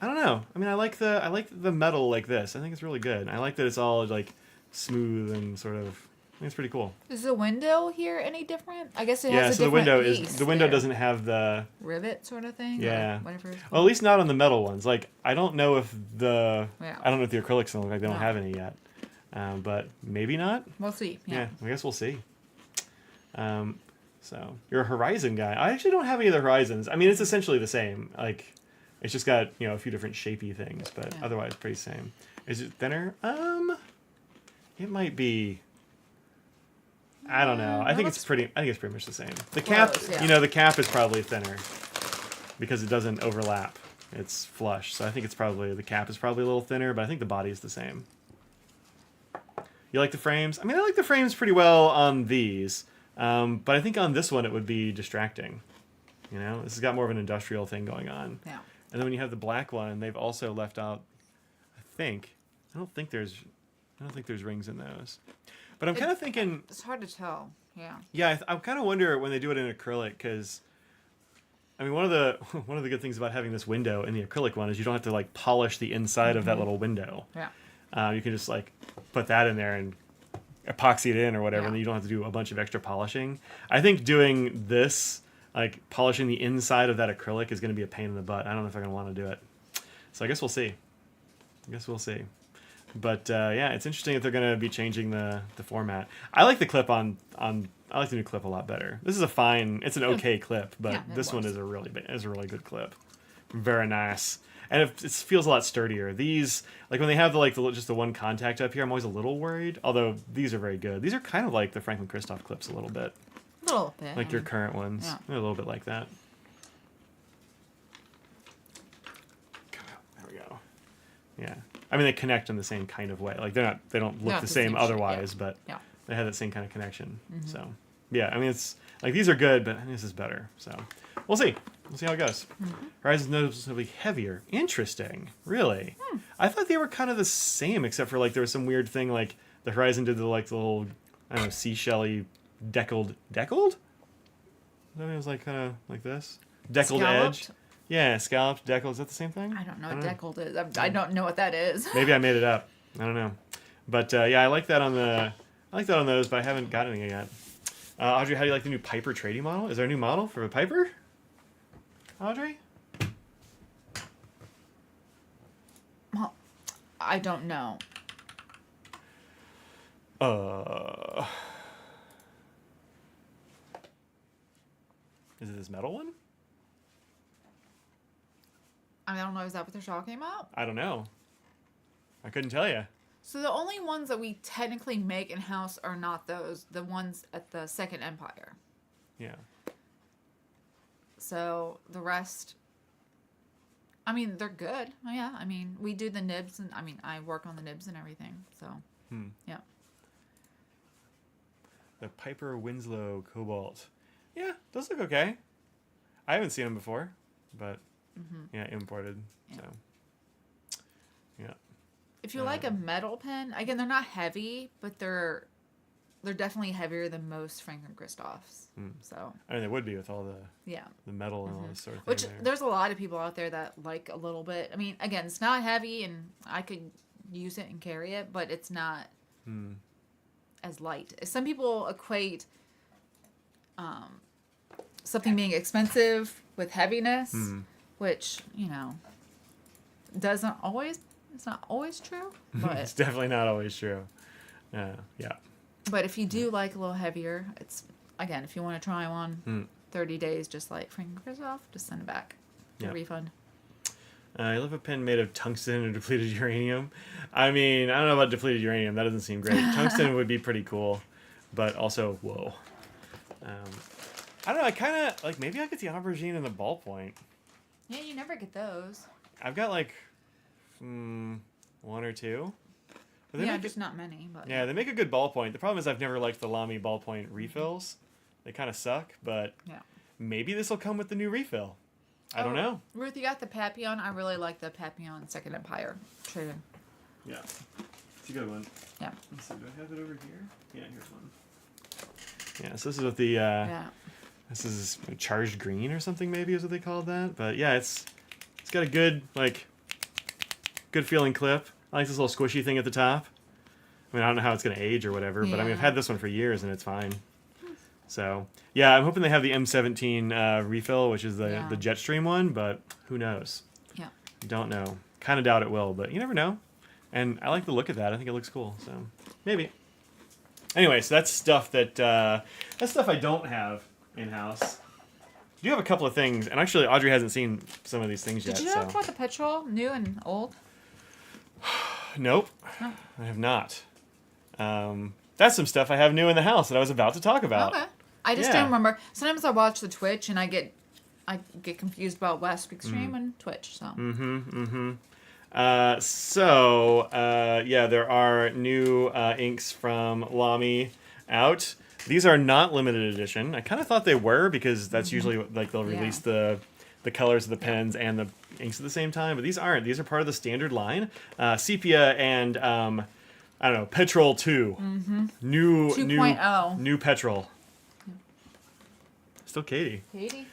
don't know. I mean, I like the metal like this. I think it's really good. I like that it's all like smooth and sort of. I think it's pretty cool. Is the window here any different? I guess it has a so different the window doesn't have the rivet sort of thing. Yeah. Whatever. Well, at least not on the metal ones. Like I don't know if the acrylics don't look like they don't have any yet. But maybe not. We'll see. Yeah. I guess we'll see. So you're a Horizon guy. I actually don't have any of the Horizons. I mean, it's essentially the same. Like, it's just got a few different shapey things, but otherwise pretty same. Is it thinner? It might be. I don't know. I think it's pretty much the same. The cap, the cap is probably thinner because it doesn't overlap. It's flush, so I think the cap is probably a little thinner, but I think the body is the same. You like the frames? I mean, I like the frames pretty well on these, but I think on this one it would be distracting. You know, this has got more of an industrial thing going on. Yeah. And then when you have the black one, they've also left out. I don't think there's rings in those. But I'm kind of thinking. It's hard to tell. Yeah. Yeah, I kind of wonder when they do it in acrylic because. I mean, one of the good things about having this window in the acrylic one is you don't have to like polish the inside of that little window. Yeah. You can just like put that in there and epoxy it in or whatever, Yeah. and then you don't have to do a bunch of extra polishing. I think doing this, like polishing the inside of that acrylic, is going to be a pain in the butt. I don't know if I'm going to want to do it. So I guess we'll see. But yeah, it's interesting that they're going to be changing the format. I like the clip on. I like the new clip a lot better. This is it's an okay clip, but Yeah, this one is a really good clip. Very nice. And it feels a lot sturdier. These, like when they have just the one contact up here, I'm always a little worried. Although these are very good. These are kind of like the Franklin Christoph clips a little bit. A little bit. Like your current ones. Yeah. They're a little bit like that. There we go. Yeah. I mean, they connect in the same kind of way. Like they don't look Not the the same same shape, otherwise, yeah. but Yeah. they have that same kind of connection. So, yeah, I mean, it's like these are good, but this is better. So, we'll see. We'll see how it goes. Horizon's noticeably heavier. Interesting. Really? I thought they were kind of the same, except for like there was some weird thing like the Horizon did the little, I don't know, seashell-y deckled? I mean, it was like kind of like this. Deckled edge. Scalloped? Yeah, scalloped, deckled. Is that the same thing? I don't know what deckled is. I don't know what that is. Maybe I made it up. I don't know. But yeah, I like that on those, but I haven't got any yet. Audrey, how do you like the new Piper trading model? Is there a new model for a Piper? Audrey? Well, I don't know. Is it this metal one? I don't know. Is that what they're talking about? I don't know. I couldn't tell you. So the only ones that we technically make in house are not those. The ones at the Second Empire. Yeah. So the rest, I mean, they're good. Oh, yeah, I mean, we do the nibs, and I mean, I work on the nibs and everything. So, yeah. The Piper Winslow Cobalt. Yeah, those look okay. I haven't seen them before, but yeah, imported. Yeah. So, yeah. If you like a metal pen, again, they're not heavy, but they're definitely heavier than most Franklin Christophs. So I mean, they would be with all yeah, the metal and all this sort of thing. which there. there's a lot of people out there that like a little bit. I mean, again, it's not heavy, and I could use it and carry it, but it's not as light. Some people equate something being expensive with heaviness, which doesn't always. It's not always true, but It's definitely not always true. Yeah. But if you do like a little heavier, it's again, if you want to try one, 30 days, just like Franklin Christoph, just send it back. Yeah. Refund. I love a pen made of tungsten and depleted uranium. I mean, I don't know about depleted uranium. That doesn't seem great. Tungsten would be pretty cool, but also, whoa. I don't know. I kind of like maybe I get the aubergine and the ballpoint. Yeah, you never get those. I've got like one or two. But Yeah, just not many. But yeah, they make a good ballpoint. The problem is I've never liked the Lamy ballpoint refills. They kind of suck, but yeah. maybe this will come with the new refill. I don't know. Ruth, you got the Papillon. I really like the Papillon Second Empire trade-in. Yeah, it's a good one. Yeah. Let's see, do I have it over here? Yeah, here's one. Yeah, so this is what the this is charged green or something maybe is what they called that. But yeah, it's got a good good feeling clip. I like this little squishy thing at the top. I mean, I don't know how it's going to age or whatever, but I mean, I've had this one for years and it's fine. So, yeah, I'm hoping they have the M17 refill, which is the Jetstream one, but who knows? Yeah. Don't know. Kind of doubt it will, but you never know. And I like the look of that. I think it looks cool, so maybe. Anyway, so that's stuff that's stuff I don't have in-house. I do have a couple of things, and actually Audrey hasn't seen some of these things yet. Did you know about the petrol, new and old? Nope, No. I have not. That's some stuff I have new in the house that I was about to talk about. Okay. I just don't remember. Sometimes I watch the Twitch and I get confused about West Extreme and Twitch. So. Yeah, there are new inks from Lamy out. These are not limited edition. I kind of thought they were because that's usually like they'll release the colors of the pens and the inks at the same time, but these aren't. These are part of the standard line. Sepia and I don't know, Petrol 2. New 2.0. new Petrol. Still Katie. Katie?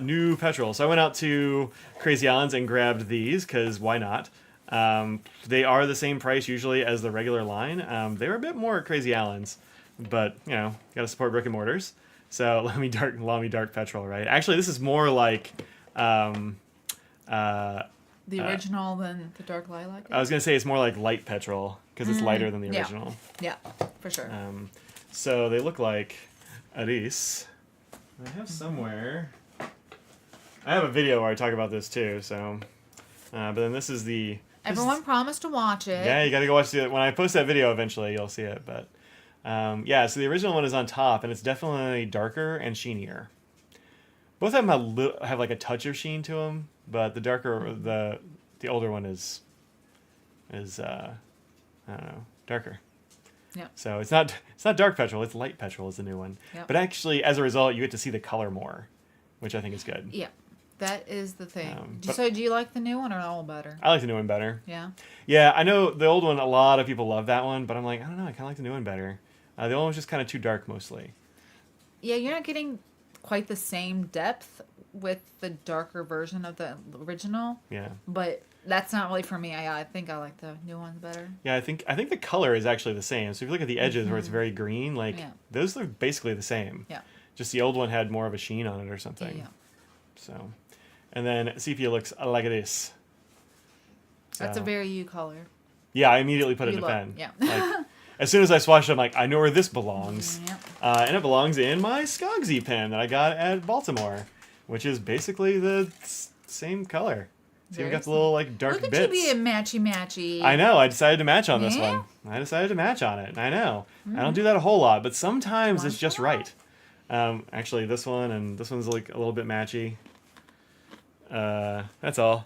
New Petrol. So I went out to Crazy Allen's and grabbed these because why not? They are the same price usually as the regular line. They were a bit more at Crazy Allen's, but you know, gotta support brick and mortars. So Lamy Dark Petrol, right? Actually, this is more like The original than the dark lilac? I was gonna say it's more like light Petrol because it's lighter than the yeah. original. Yeah, for sure. So they look like Aris. I have somewhere. I have a video where I talk about this too. So, but then this is the. Everyone promised to watch it. Yeah, you got to go watch it. When I post that video, eventually you'll see it. But yeah, so the original one is on top, and it's definitely darker and sheenier. Both of them have like a touch of sheen to them, but the darker, the older one is I don't know, darker. Yeah. So it's not dark Petrol, it's light Petrol is the new one. Yep. But actually, as a result, you get to see the color more, which I think is good. Yeah, that is the thing. But- So do you like the new one or the old better? I like the new one better. Yeah. Yeah, I know the old one, a lot of people love that one, but I'm like, I don't know, I kind of like the new one better. The old one was just kind of too dark mostly. Yeah, you're not getting quite the same depth with the darker version of the original, Yeah. but that's not really for me. I think I like the new one better. Yeah, I think the color is actually the same. So if you look at the edges where it's very green, like Yeah. those look basically the same. Yeah. Just the old one had more of a sheen on it or something. Yeah. So, and then sepia looks like this. That's a So- very you color. Yeah, I immediately put it You in a look, pen. yeah. Like, as soon as I swatched it, I'm like, I know where this belongs. Yep. And it belongs in my Skogsy pen that I got at Baltimore, which is basically the same color. So you've Very got the little like dark Look at bits. you being matchy. I know. I decided to match on this Yeah? one. I decided to match on it. I know. I don't do that a whole lot, but sometimes it's just right. Actually, this one and this one's like a little bit matchy. That's all.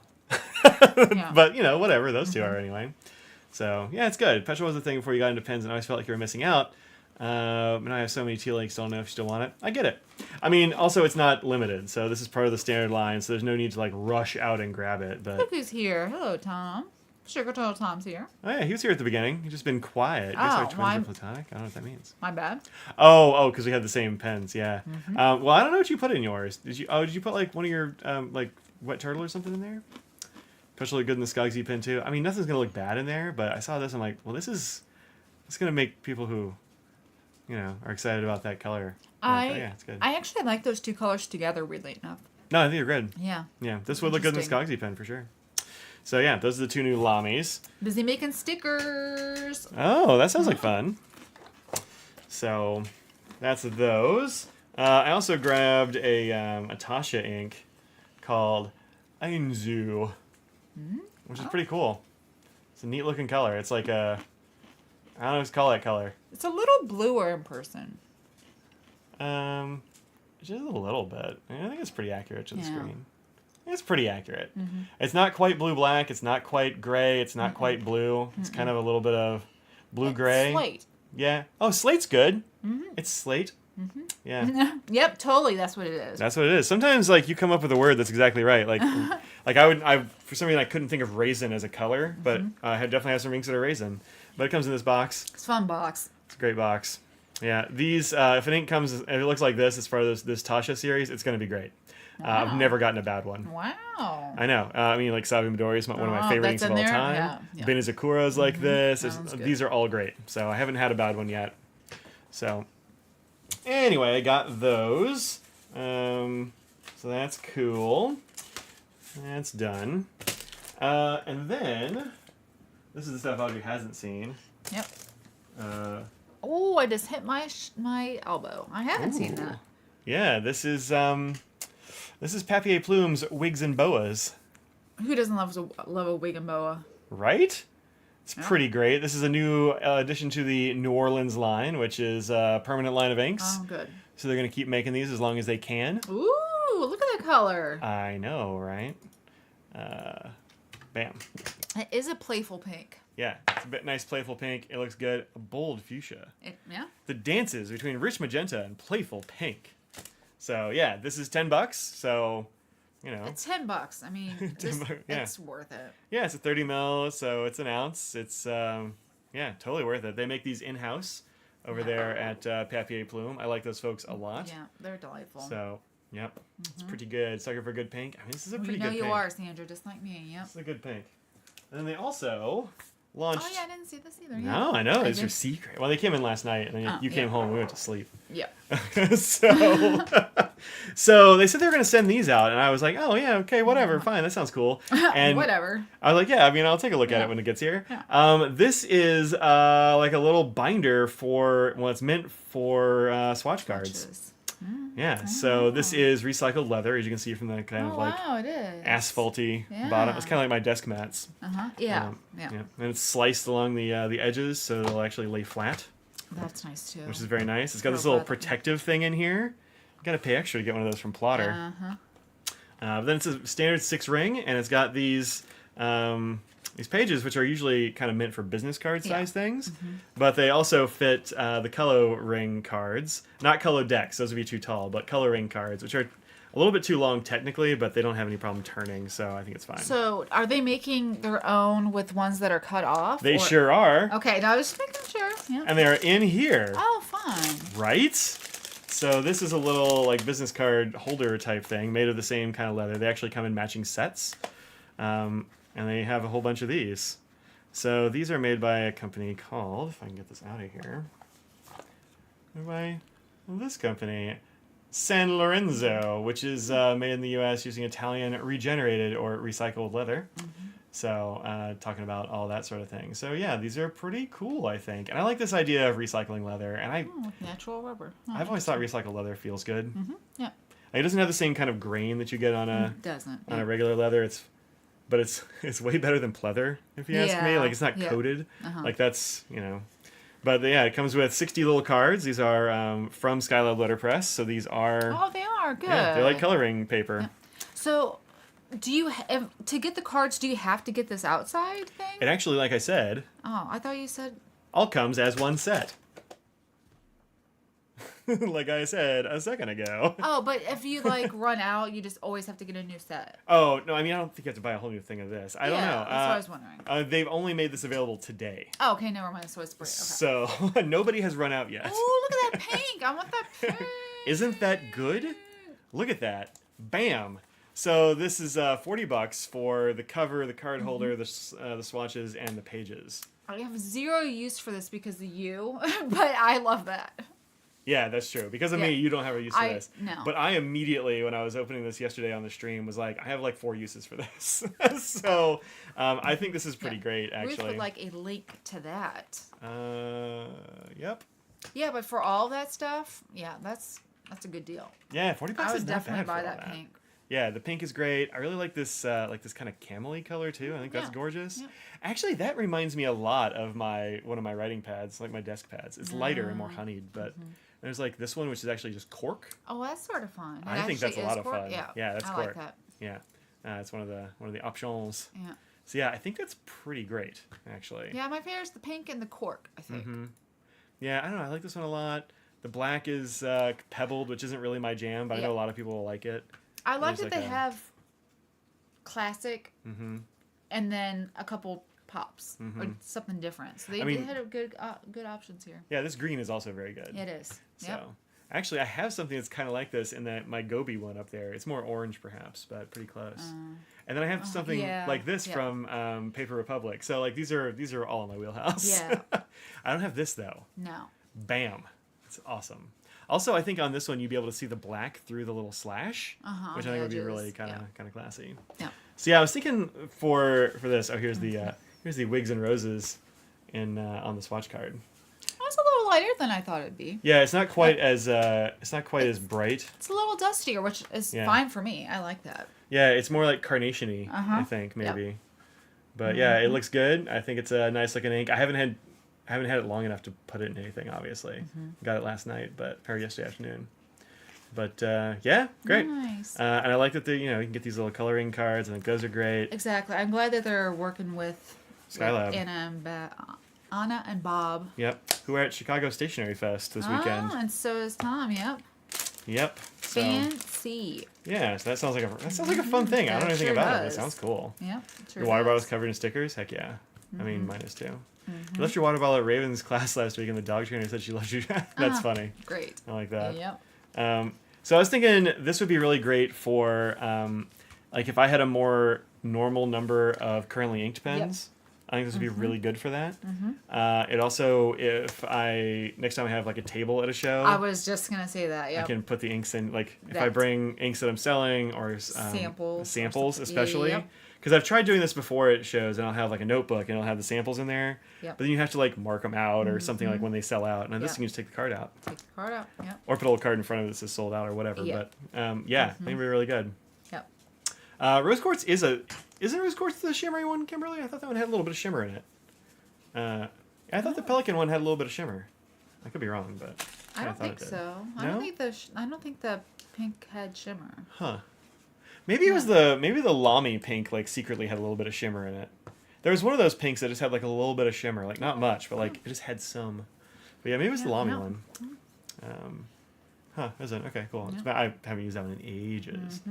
Yeah. But you know, whatever. Those two are anyway. So yeah, it's good. Petrol was a thing before you got into pens, and I always felt like you were missing out. And I have so many teal inks, don't know if you still want it. I get it. I mean, also it's not limited, so this is part of the standard line, so there's no need to like rush out and grab it. But Look who's here. Hello, Tom. Sugar Turtle Tom's here. oh yeah, he was here at the beginning. He's just been quiet. You guys are twins or platonic? I don't know what that means. My bad. Oh, because we had the same pens. Yeah. Well, I don't know what you put in yours. Did you put like one of your like wet turtle or something in there? Especially good in the Skogsy pen too. I mean, nothing's gonna look bad in there, but I saw this. I'm like, well, it's gonna make people who, you know, are excited about that color. Like, oh, yeah, it's good. I actually like those two colors together, weirdly enough. No, I think they're good. Yeah. Yeah, this would look good in the Skogsy pen for sure. So yeah, those are the two new Lamys. Busy making stickers. Oh, that sounds like fun. So that's those. I also grabbed a Tasha ink called Einzu, which is pretty cool. It's a neat looking color. It's like a, I don't know what to call that color. It's a little bluer in person. Just a little bit. I think it's pretty accurate to the Yeah. screen. It's pretty accurate. It's not quite blue-black. It's not quite gray. It's not quite blue. It's kind of a little bit of blue-gray. Slate. Yeah. Oh, slate's good. It's slate. Yeah. Yep, totally. That's what it is. That's what it is. Sometimes, like, you come up with a word that's exactly right. Like, I for some reason I couldn't think of raisin as a color, but I definitely have some inks that are raisin. But it comes in this box. It's a fun box. It's a great box. Yeah. These, if an ink comes, if it looks like this, as part of this Tasha series, it's going to be great. I've never gotten a bad one. Wow. I know. I mean, like Sabi Midori is one of my favorite inks that's of in all there? time. Yeah, yeah. Benizakura's like this. That one's good. These are all great. So I haven't had a bad one yet. So anyway, I got those. So that's cool. That's done. And then this is the stuff Audrey hasn't seen. Yep. Oh, I just hit my elbow. I haven't seen that. Yeah, this is Papier Plume's Wigs and Boas. Who doesn't love a wig and boa? Right? It's pretty great. This is a new addition to the New Orleans line, which is a permanent line of inks. Oh, good. So they're going to keep making these as long as they can. Ooh, look at that color. I know, right? Bam. It is a playful pink. Yeah, it's a bit nice, playful pink. It looks good. A bold fuchsia. Yeah. The dances between rich magenta and playful pink. So yeah, this is $10. So, you know, It's $10. I mean, it's worth it. Yeah, it's a 30 ml, so it's an ounce. It's totally worth it. They make these in house over there at Papier Plume. I like those folks a lot. Yeah, they're delightful. So, yep, it's pretty good. Sucker for a good pink. I mean, this is a pretty good good pink. You are, Sandra, just like me. Yep. This is a good pink. And then they also launched. Oh yeah, I didn't see this either. No, yeah. I know. It's your secret. Well, they came in last night, and then you came home. We went to sleep. Yep. So they said they were going to send these out, and I was like, oh yeah, okay, whatever, fine, that sounds cool. And whatever. I was like, yeah, I mean, I'll take a look at it when it gets here. Yeah. This is like a little binder for, well, it's meant for swatch cards. Yeah, so this is recycled leather, as you can see from the kind of like it is. asphalty bottom. It's kind of like my desk mats. Yeah. And it's sliced along the edges, so it'll actually lay flat. That's nice too. Which is very nice. It's got this little protective thing in here. You gotta pay extra to get one of those from Plotter. But then it's a standard 6 ring, and it's got these pages, which are usually kind of meant for business card size things, but they also fit the color ring cards, not color decks; those would be too tall. But color ring cards, which are a little bit too long technically, but they don't have any problem turning, so I think it's fine. So, are they making their own with ones that are cut off? They sure are. Okay, now I was just making sure. Yeah. And they are in here. Oh, fun. Right? So this is a little like business card holder type thing made of the same kind of leather. They actually come in matching sets, and they have a whole bunch of these. So these are made by a company called, if I can get this out of here, by this company, San Lorenzo, which is made in the U.S. using Italian regenerated or recycled leather. So talking about all that sort of thing. So yeah, these are pretty cool, I think. And I like this idea of recycling leather. And natural rubber. I've always thought recycled leather feels good. Yeah. Like, it doesn't have the same kind of grain that you get on a a regular leather. But it's way better than pleather, if you ask me. Like, it's not coated. Like, that's, you know. But yeah, it comes with 60 little cards. These are from Skylab Letterpress. So these are... Oh, they are. Good. Yeah, they're like coloring paper. Yeah. So... to get the cards, do you have to get this outside thing? It actually, like I said... Oh, I thought you said... all comes as one set. Like I said a second ago. Oh, but if you, like, run out, you just always have to get a new set. Oh, no, I mean, I don't think you have to buy a whole new thing of this. I don't know. That's what I was wondering. They've only made this available today. Oh, okay, never mind. So it's free. Okay. So, nobody has run out yet. Oh, look at that pink. I want that pink. Isn't that good? Look at that. Bam. So this is $40 for the cover, the card holder, the swatches, and the pages. I have zero use for this because of you, but I love that. Yeah, that's true. Because of me, you don't have a use for this. No. But I immediately, when I was opening this yesterday on the stream, was like, I have like 4 uses for this. So I think this is pretty great, actually. Ruth would like a link to that. Yep. Yeah, but for all that stuff, yeah, that's a good deal. Yeah, $40 I would is not definitely bad buy for all that pink. Yeah, the pink is great. I really like this kind of camel-y color too. I think that's gorgeous. Yeah. Actually, that reminds me a lot of one of my writing pads, like my desk pads. It's lighter and more honeyed, but there's like this one, which is actually just cork. Oh, that's sort of fun. I think that's a lot of cork? fun. Yeah, that's cork. I like that. Yeah, it's one of the options. Yeah. So yeah, I think that's pretty great, actually. Yeah, my favorite is the pink and the cork, I think. Yeah, I don't know. I like this one a lot. The black is pebbled, which isn't really my jam, but I know a lot of people will like it. I like that they have classic and then a couple pops or something different. So they had good options here. Yeah, this green is also very good. It is. So, actually, I have something that's kind of like this in that my Gobi one up there. It's more orange, perhaps, but pretty close. And then I have something like this from Paper Republic. So, like, these are all in my wheelhouse. Yeah. I don't have this, though. No. Bam. It's awesome. Also, I think on this one you'd be able to see the black through the little slash, which I think would be really kind of classy. Yeah. So yeah, I was thinking for this. Oh, here's the Wigs and Roses on the swatch card. That's a little lighter than I thought it'd be. Yeah, it's not quite as as bright. It's a little dustier, which is fine for me. I like that. Yeah, it's more like carnation-y, I think maybe. Yep. But yeah, it looks good. I think it's a nice looking ink. I haven't had it long enough to put it in anything, obviously. Got it last night, or yesterday afternoon. But yeah, great. Nice. And I like that you can get these little coloring cards, and those are great. Exactly. I'm glad that they're working with Skylab. Anna and Bob. Yep. Who are at Chicago Stationery Fest this weekend. And so is Tom. Yep. Yep. So, Fancy. yeah, so that sounds like a fun thing. I don't know anything sure about it. It does. sounds cool. Yep. Sure Your water does. bottle's covered in stickers? Heck yeah. I mean, mine is too. You left your water bottle at Raven's class last week, and the dog trainer said she loved you. That's funny. Great. I like that. Yep. So I was thinking this would be really great for, like, if I had a more normal number of currently inked pens. I think this would be really good for that. It also, if next time I have like a table at a show, I was just gonna say that. Yeah. I can put the inks in. Like if I bring inks that I'm selling or samples especially, because I've tried doing this before at shows, and I'll have like a notebook and I'll have the samples in there. Yep. But then you have to like mark them out or something like when they sell out. And this you can just take the card out. Take the card out. Yep. Or put a little card in front of it that says sold out or whatever. Yep. But yeah, I think it'd be really good. Yep. Rose quartz isn't Rose quartz the shimmery one, Kimberly? I thought that one had a little bit of shimmer in it. I thought the Pelican one had a little bit of shimmer. I could be wrong, but I don't think so. No? I don't think the pink had shimmer. Huh. Maybe it was the Lamy pink like secretly had a little bit of shimmer in it. There was one of those pinks that just had like a little bit of shimmer, like not much, but like it just had some. But yeah, maybe it was the Lamy one. Is it? Okay, cool. Yeah. I haven't used that one in ages.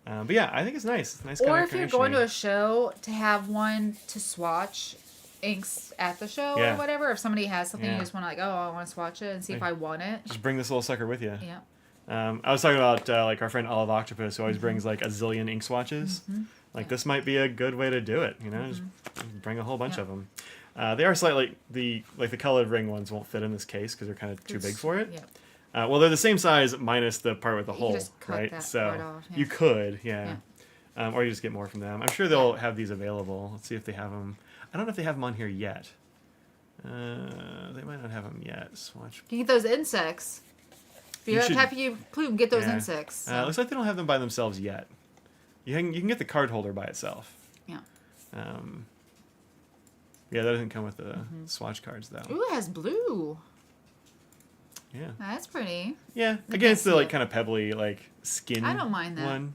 But yeah, I think it's nice. It's nice. Or if you're going to a show, to have one to swatch inks at the show or whatever. If somebody has something, you just want to like, I want to swatch it and see if I want it. Just bring this little sucker with you. Yeah. I was talking about like our friend Olive Octopus, who always brings like a zillion ink swatches. Like this might be a good way to do it. Just bring a whole bunch of them. They are slightly the colored ring ones won't fit in this case because they're kind of too big for it. Yeah. Well, they're the same size minus the part with the hole, just cut right? that So part off, you could, or you just get more from them. I'm sure they'll have these available. Let's see if they have them. I don't know if they have them on here yet. They might not have them yet. Swatch. You can get those insects. If you're that type of plume, get those insects. So. Looks like they don't have them by themselves yet. You can get the card holder by itself. Yeah. Yeah, that doesn't come with the swatch cards though. Ooh, it has blue. Yeah. That's pretty. Yeah. Again, it's the like kind of pebbly like skin. I don't mind that. One.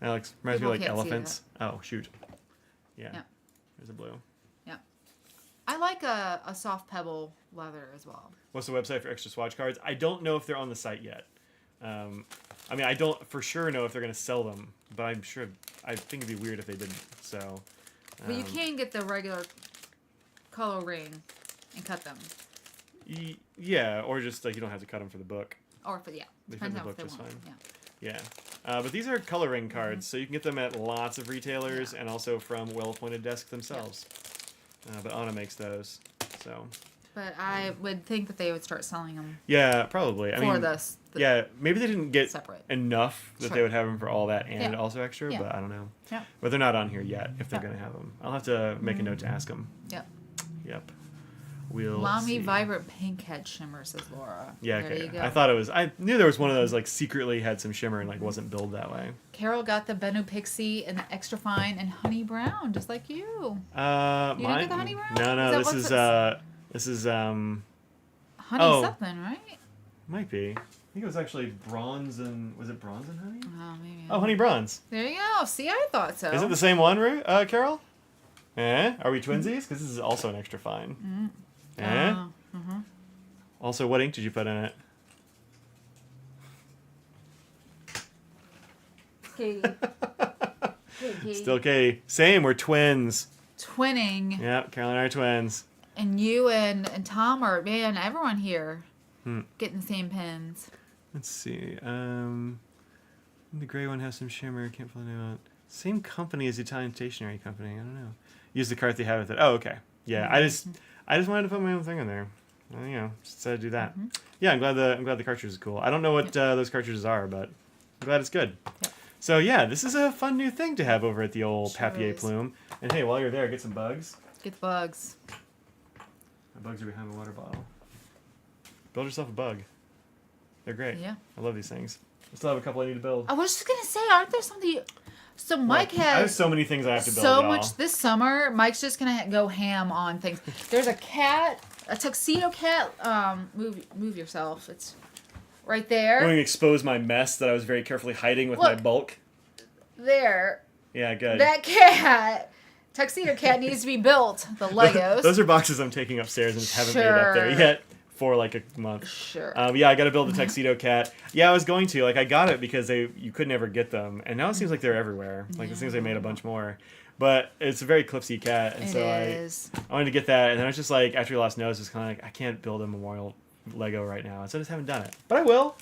That like reminds me of like can't see elephants. Oh shoot. Yeah. Yeah. There's a blue. Yeah. I like a soft pebble leather as well. What's the website for extra swatch cards? I don't know if they're on the site yet. I mean, I don't for sure know if they're going to sell them, but I think it'd be weird if they didn't. So. But you can get the regular color ring and cut them. Yeah, or just like you don't have to cut them for the book. Or for They fit depends in on the what book they just want. fine. Yeah. Yeah. But these are coloring cards, so you can get them at lots of retailers and also from well-appointed desks themselves. But Anna makes those, so. But I would think that they would start selling them. Yeah, probably. I mean, yeah, maybe they didn't get separate. enough that they would have them for all that and also extra, Yeah. but I don't know. Yeah. But they're not on here yet if they're going to have them. I'll have to make a note to ask them. Yep. Yep. We'll Lamy see. Vibrant Pink had shimmer, says Laura. Yeah, There okay. you go. I thought it was. I knew there was one of those like secretly had some shimmer and like wasn't billed that way. Carol got the Benu Pixie and the extra fine and honey brown, just like you. You didn't get the honey brown? No. Is This is honey something, right? might be. I think it was actually bronze and was it bronze and honey? Oh, maybe. Oh, honey bronze. There you go. See, I thought so. Is it the same one, Carol? Are we twinsies? Because this is also an extra fine. Also, what ink did you put in it? Katie. Hey, Katie. Still Katie. Same, we're twins. Twinning. Yeah, Carol and I are twins. And you and Tom are, man, everyone here getting the same pins. Let's see. The gray one has some shimmer. Can't pull it out. Same company as the Italian stationery company. I don't know. Use the card they have with it. Oh, okay. Yeah, I just wanted to put my own thing in there. Just decided to do that. Yeah, I'm glad the cartridge is cool. I don't know what those cartridges are, but I'm glad it's good. Yep. So yeah, this is a fun new thing to have over at the old Sure Papier is. Plume. And hey, while you're there, get some bugs. Get the bugs. The bugs are behind the water bottle. Build yourself a bug. They're great. Yeah. I love these things. I still have a couple I need to build. I was just going to say, aren't there something... So Mike I have has so many things I have to build. so y'all. much this summer. Mike's just going to go ham on things. There's a cat, a tuxedo cat. Move yourself. It's Right I'm there. going to expose my mess that I was very carefully hiding with my Look. bulk. There. Yeah, good. That cat. Tuxedo cat needs to be built. The Legos. Those are boxes I'm taking upstairs and just haven't made up there Sure. yet for like a month. Sure. Yeah, I got to build the tuxedo cat. Yeah, I was going to. Like, I got it because you could never get them, and now it seems like they're everywhere. Like, it seems they made a bunch more. But it's a very clipsy cat, and so I wanted to get that, and then I was just like, after we lost Nose, it's kind of like, I can't build a memorial Lego right now, and so I just haven't done it. But I will.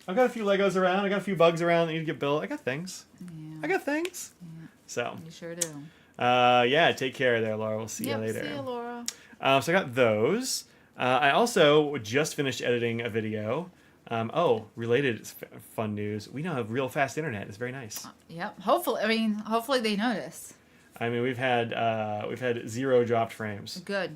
I've got a few Legos around. I got a few bugs around that need to get built. I got things. Yeah. I got things. Yeah. So. You sure do. Yeah, take care there, Laura. We'll see you later. See you, Laura. So I got those. I also just finished editing a video. Related fun news. We now have real fast internet. It's very nice. Yep. Hopefully they notice. I mean, we've had 0 dropped frames. Good.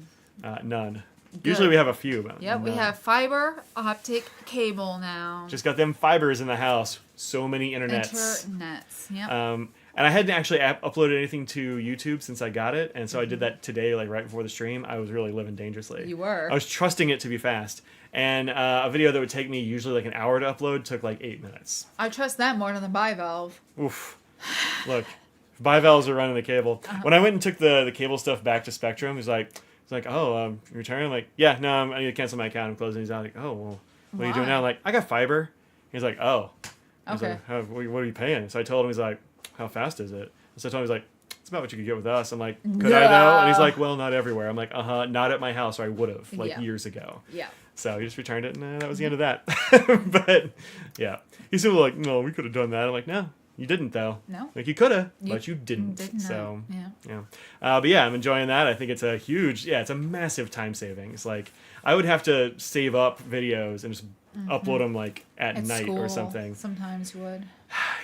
None. Good. Usually we have a few. But Yep, we have fiber optic cable now. Just got them fibers in the house. So many internets. Yep. And I hadn't actually uploaded anything to YouTube since I got it, and so I did that today, like right before the stream. I was really living dangerously. You were. I was trusting it to be fast, and a video that would take me usually like an hour to upload took like 8 minutes. I trust that more than the bivalve. Oof. Look, bivalves are running the cable. When I went and took the cable stuff back to Spectrum, he's like, oh, you returning? I'm like, yeah, no, I need to cancel my account. I'm closing. He's like, oh, well, what are you doing now? I'm like, I got fiber. He's like, oh. I was Okay. like, what are you paying? So I told him, he's like, how fast is it? So I told him, he's like, it's about what you could get with us. I'm like, could I though? And he's like, well, not everywhere. I'm like, not at my house, or I would have, years ago. Yeah. So he just returned it, and that was the end of that. But, yeah. He's still like, no, we could have done that. I'm like, no, you didn't, though. No. Like, you could have, but you didn't. So, yeah. But yeah, I'm enjoying that. I think it's it's a massive time savings. Like, I would have to save up videos and just upload them, like, at night or something. Sometimes you would.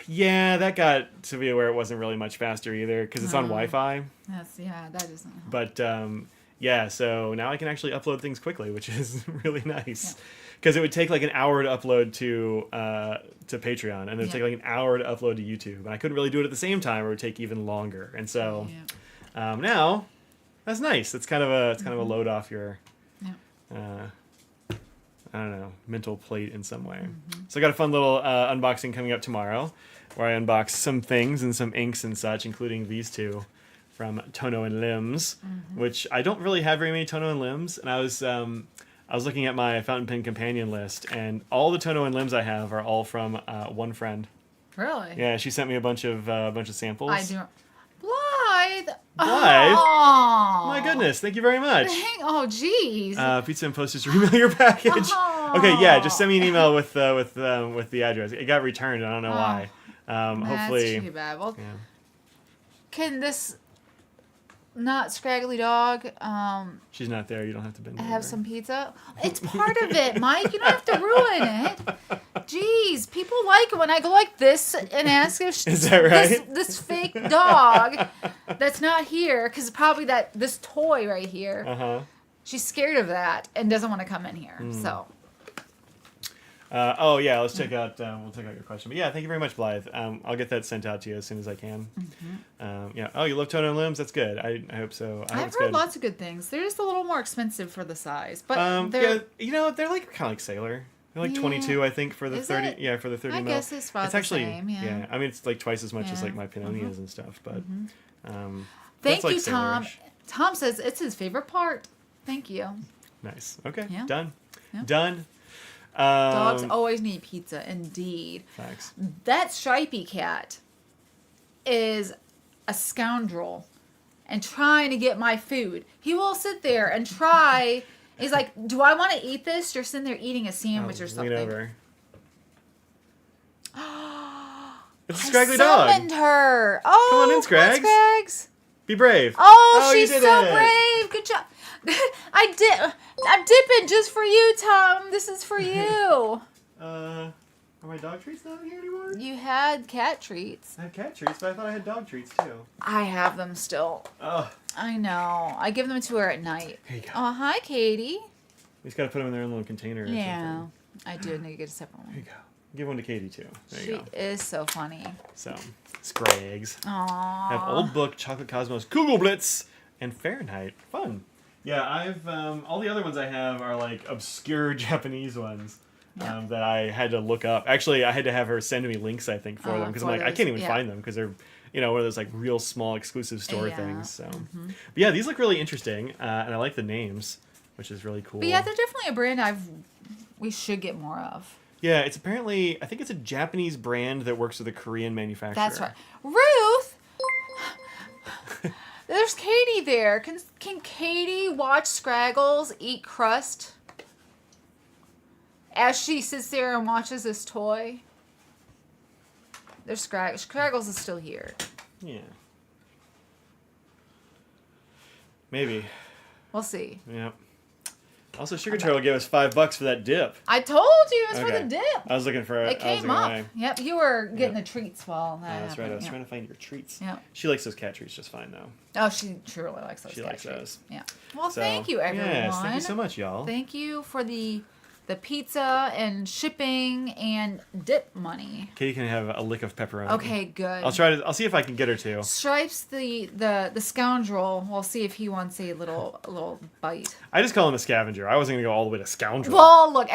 Yeah, that got to be where it wasn't really much faster either, because it's on Wi-Fi. That doesn't help. But, yeah, so now I can actually upload things quickly, which is really nice. Because it would take like an hour to upload to Patreon, and it would take like an hour to upload to YouTube. And I couldn't really do it at the same time, or it would take even longer. And so now, that's nice. It's kind of a load off your... I don't know, mental plate in some way. So I got a fun little unboxing coming up tomorrow, where I unbox some things and some inks and such, including these two from Tono and Limbs, which I don't really have very many Tono and Limbs. And I was looking at my fountain pen companion list, and all the Tono and Limbs I have are all from one friend. Really? Yeah, she sent me a bunch of samples. I do. Blythe. Blythe? Oh. My goodness, thank you very much. Oh, jeez. Pizza and Postage to email your package. Oh. Okay, yeah, just send me an email with the address. It got returned. I don't know why. Hopefully. That's too bad. Well, can this not scraggly dog She's not there. You don't have to bend over. have some pizza? It's part of it, Mike. You don't have to ruin it. Jeez, people like it when I go like this and ask if Is that right? this fake dog that's not here, because probably this toy right here. She's scared of that and doesn't want to come in here. So. Let's check out. We'll check out your question. But yeah, thank you very much, Blythe. I'll get that sent out to you as soon as I can. Oh, you love Tono and Limbs? That's good. I hope so. I've heard lots of good things. They're just a little more expensive for the size, but they're they're like kind of like Sailor. They're like 22, I think, for the 30. It? Yeah, for the 30 I mil. guess it's about actually, the same. Yeah. I mean, it's like twice as much as like my Pannonias and stuff. But thank like you, Tom. Sailor-ish. Tom says it's his favorite part. Thank you. Nice. Okay. Yeah. Done. Yeah. Done. Dogs always need pizza, indeed. Thanks. That stripy cat is a scoundrel and trying to get my food. He will sit there and try. He's like, do I want to eat this? You're sitting there eating a sandwich or something. Lean over. It's a scraggly dog. I summoned her. Oh, come on in, Scrags. Come on, Scrags. Be brave. Oh, she's you did so it. brave. Good job. I'm dipping just for you, Tom. This is for you. Are my dog treats not here anymore? You had cat treats. I have cat treats, but I thought I had dog treats too. I have them still. Oh. I know. I give them to her at night. Here you go. Oh, hi, Katie. You just gotta put them in their own little container or something. I do need to get a separate one. Here you go. Give one to Katie too. There She you go. is so funny. So, Scrags. Aww. I have Old Book, Chocolate Cosmos, Kugelblitz, and Fahrenheit. Fun. Yeah, I've all the other ones I have are like obscure Japanese ones. Yeah. that I had to look up. Actually, I had to have her send me links, I think, for them because I'm for like, I those, can't even yeah. find them because they're, one of those like real small exclusive store Yeah. things. So, but yeah, these look really interesting, and I like the names, which is really cool. But yeah, they're definitely a brand we should get more of. Yeah, it's apparently, I think it's a Japanese brand that works with a Korean manufacturer. That's right. Ruth! There's Katie there. Can Katie watch Scraggles eat crust as she sits there and watches this toy? There's Scraggles. Scraggles is still here. Yeah. Maybe. We'll see. Yeah. Also, Sugar Turtle gave us $5 for that dip. I told you it was for the dip. I was looking for it. It came up. Yep, you were getting the treats while that That's right. I was happened. trying to find your treats. Yeah. She likes those cat treats just fine, though. Oh, she really likes those. She likes those. Yeah. Well, So, thank you, everyone. Yes, thank you so much, y'all. Thank you for the pizza and shipping and dip money. Katie can have a lick of pepperoni. Okay, good. I'll see if I can get her to. Stripes the scoundrel. We'll see if he wants a little bite. I just call him a scavenger. I wasn't gonna go all the way to scoundrel. Well, look,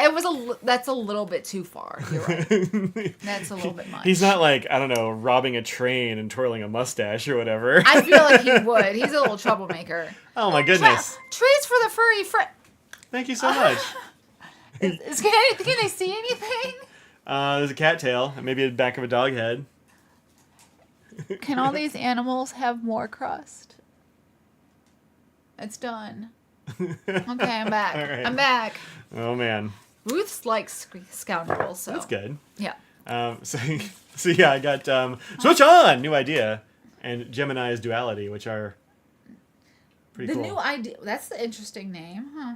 that's a little bit too far. You're right. That's a little bit much. He's not like, I don't know, robbing a train and twirling a mustache or whatever. I feel like he would. He's a little troublemaker. Oh my goodness. Treats for the furry friend. Thank you so much. Can they see anything? There's a cattail and maybe the back of a dog head. Can all these animals have more crust? It's done. Okay, I'm back. All right. I'm back. Oh man. Ruth's likes scoundrels, so That's good. yeah. So yeah, I got Switch On, new idea, and Gemini's Duality, which are pretty The cool. new idea. That's the interesting name, huh?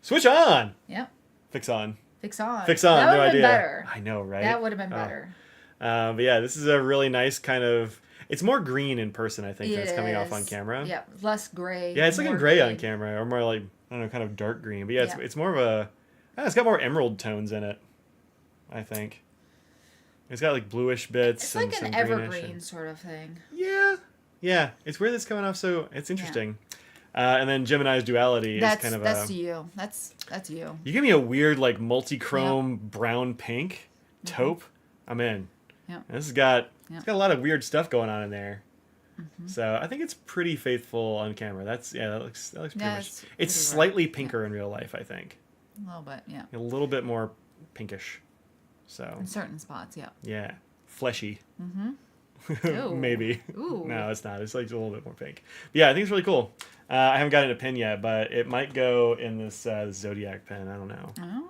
Switch On. Yep. Fix On. Fix on. Fix On. That New would have idea. been better. I know, right? That would have been Oh. better. But yeah, this is a really nice kind of. It's more green in person, I think, than it's coming off is. on camera. Yeah, less gray. Yeah, it's looking more gray on green. camera, or more like, I don't know, kind of dark green. But yeah, Yeah. it's more of a. It's got more emerald tones in it, I think. It's got like bluish bits. It's and like an some greenish evergreen and- sort of thing. Yeah. It's weird that's coming off, so it's interesting. And then Gemini's Duality is kind of that's a. you. That's you. You give me a weird like multi-chrome brown pink taupe, I'm in. Yeah. And this has got Yeah. it's got a lot of weird stuff going on in there. So I think it's pretty faithful on camera. That looks pretty Yeah, much. it's It's pretty slightly pinker in real life, I think. A little bit, yeah. A little bit more pinkish. So In certain spots, yeah. yeah, fleshy. Ooh. Maybe. Ooh. No, it's not. It's like a little bit more pink. But yeah, I think it's really cool. I haven't gotten a pin yet, but it might go in this Zodiac pin. I don't know.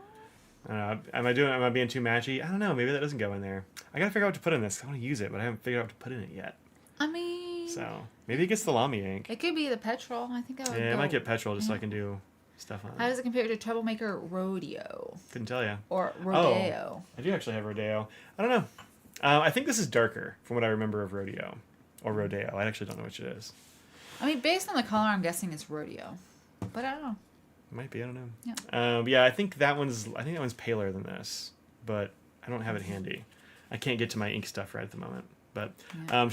Oh. Am I being too matchy? I don't know. Maybe that doesn't go in there. I gotta figure out what to put in this. I want to use it, but I haven't figured out what to put in it yet. I mean, So maybe it gets the Lamy ink. it could be the petrol. I think I would Yeah, go. I might get petrol just so I can do stuff on How it. does it compare to Troublemaker Rodeo Couldn't tell you. or Rodeo? I do actually have Rodeo. I don't know. I think this is darker from what I remember of Rodeo or Rodeo. I actually don't know which it is. I mean, based on the color, I'm guessing it's Rodeo, but I don't know. It might be. I don't know. Yeah. Yeah, I think that one's paler than this, but I don't have it handy. I can't get to my ink stuff right at the moment. But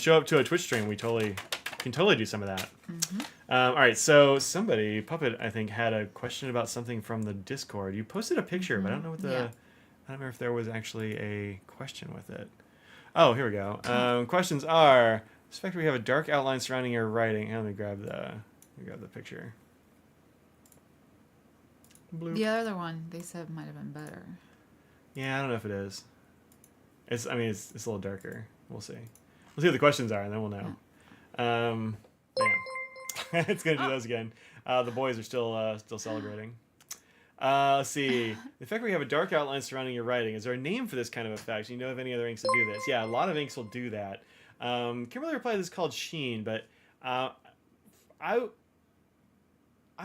show up to a Twitch stream. We can totally do some of that. All right. So somebody, Puppet, I think, had a question about something from the Discord. You posted a picture, but I don't know what the. Yeah. I don't remember if there was actually a question with it. Oh, here we go. Questions are: suspect we have a dark outline surrounding your writing. Let me grab the picture. Bloop. The other one they said might have been better. Yeah, I don't know if it is. It's a little darker. We'll see. We'll see what the questions are, and then we'll know. Damn. It's gonna do those again. The boys are still celebrating. Let's see. The fact we have a dark outline surrounding your writing. Is there a name for this kind of effect? Do you know of any other inks that do this? Yeah, a lot of inks will do that. Can't really reply to this called sheen, but I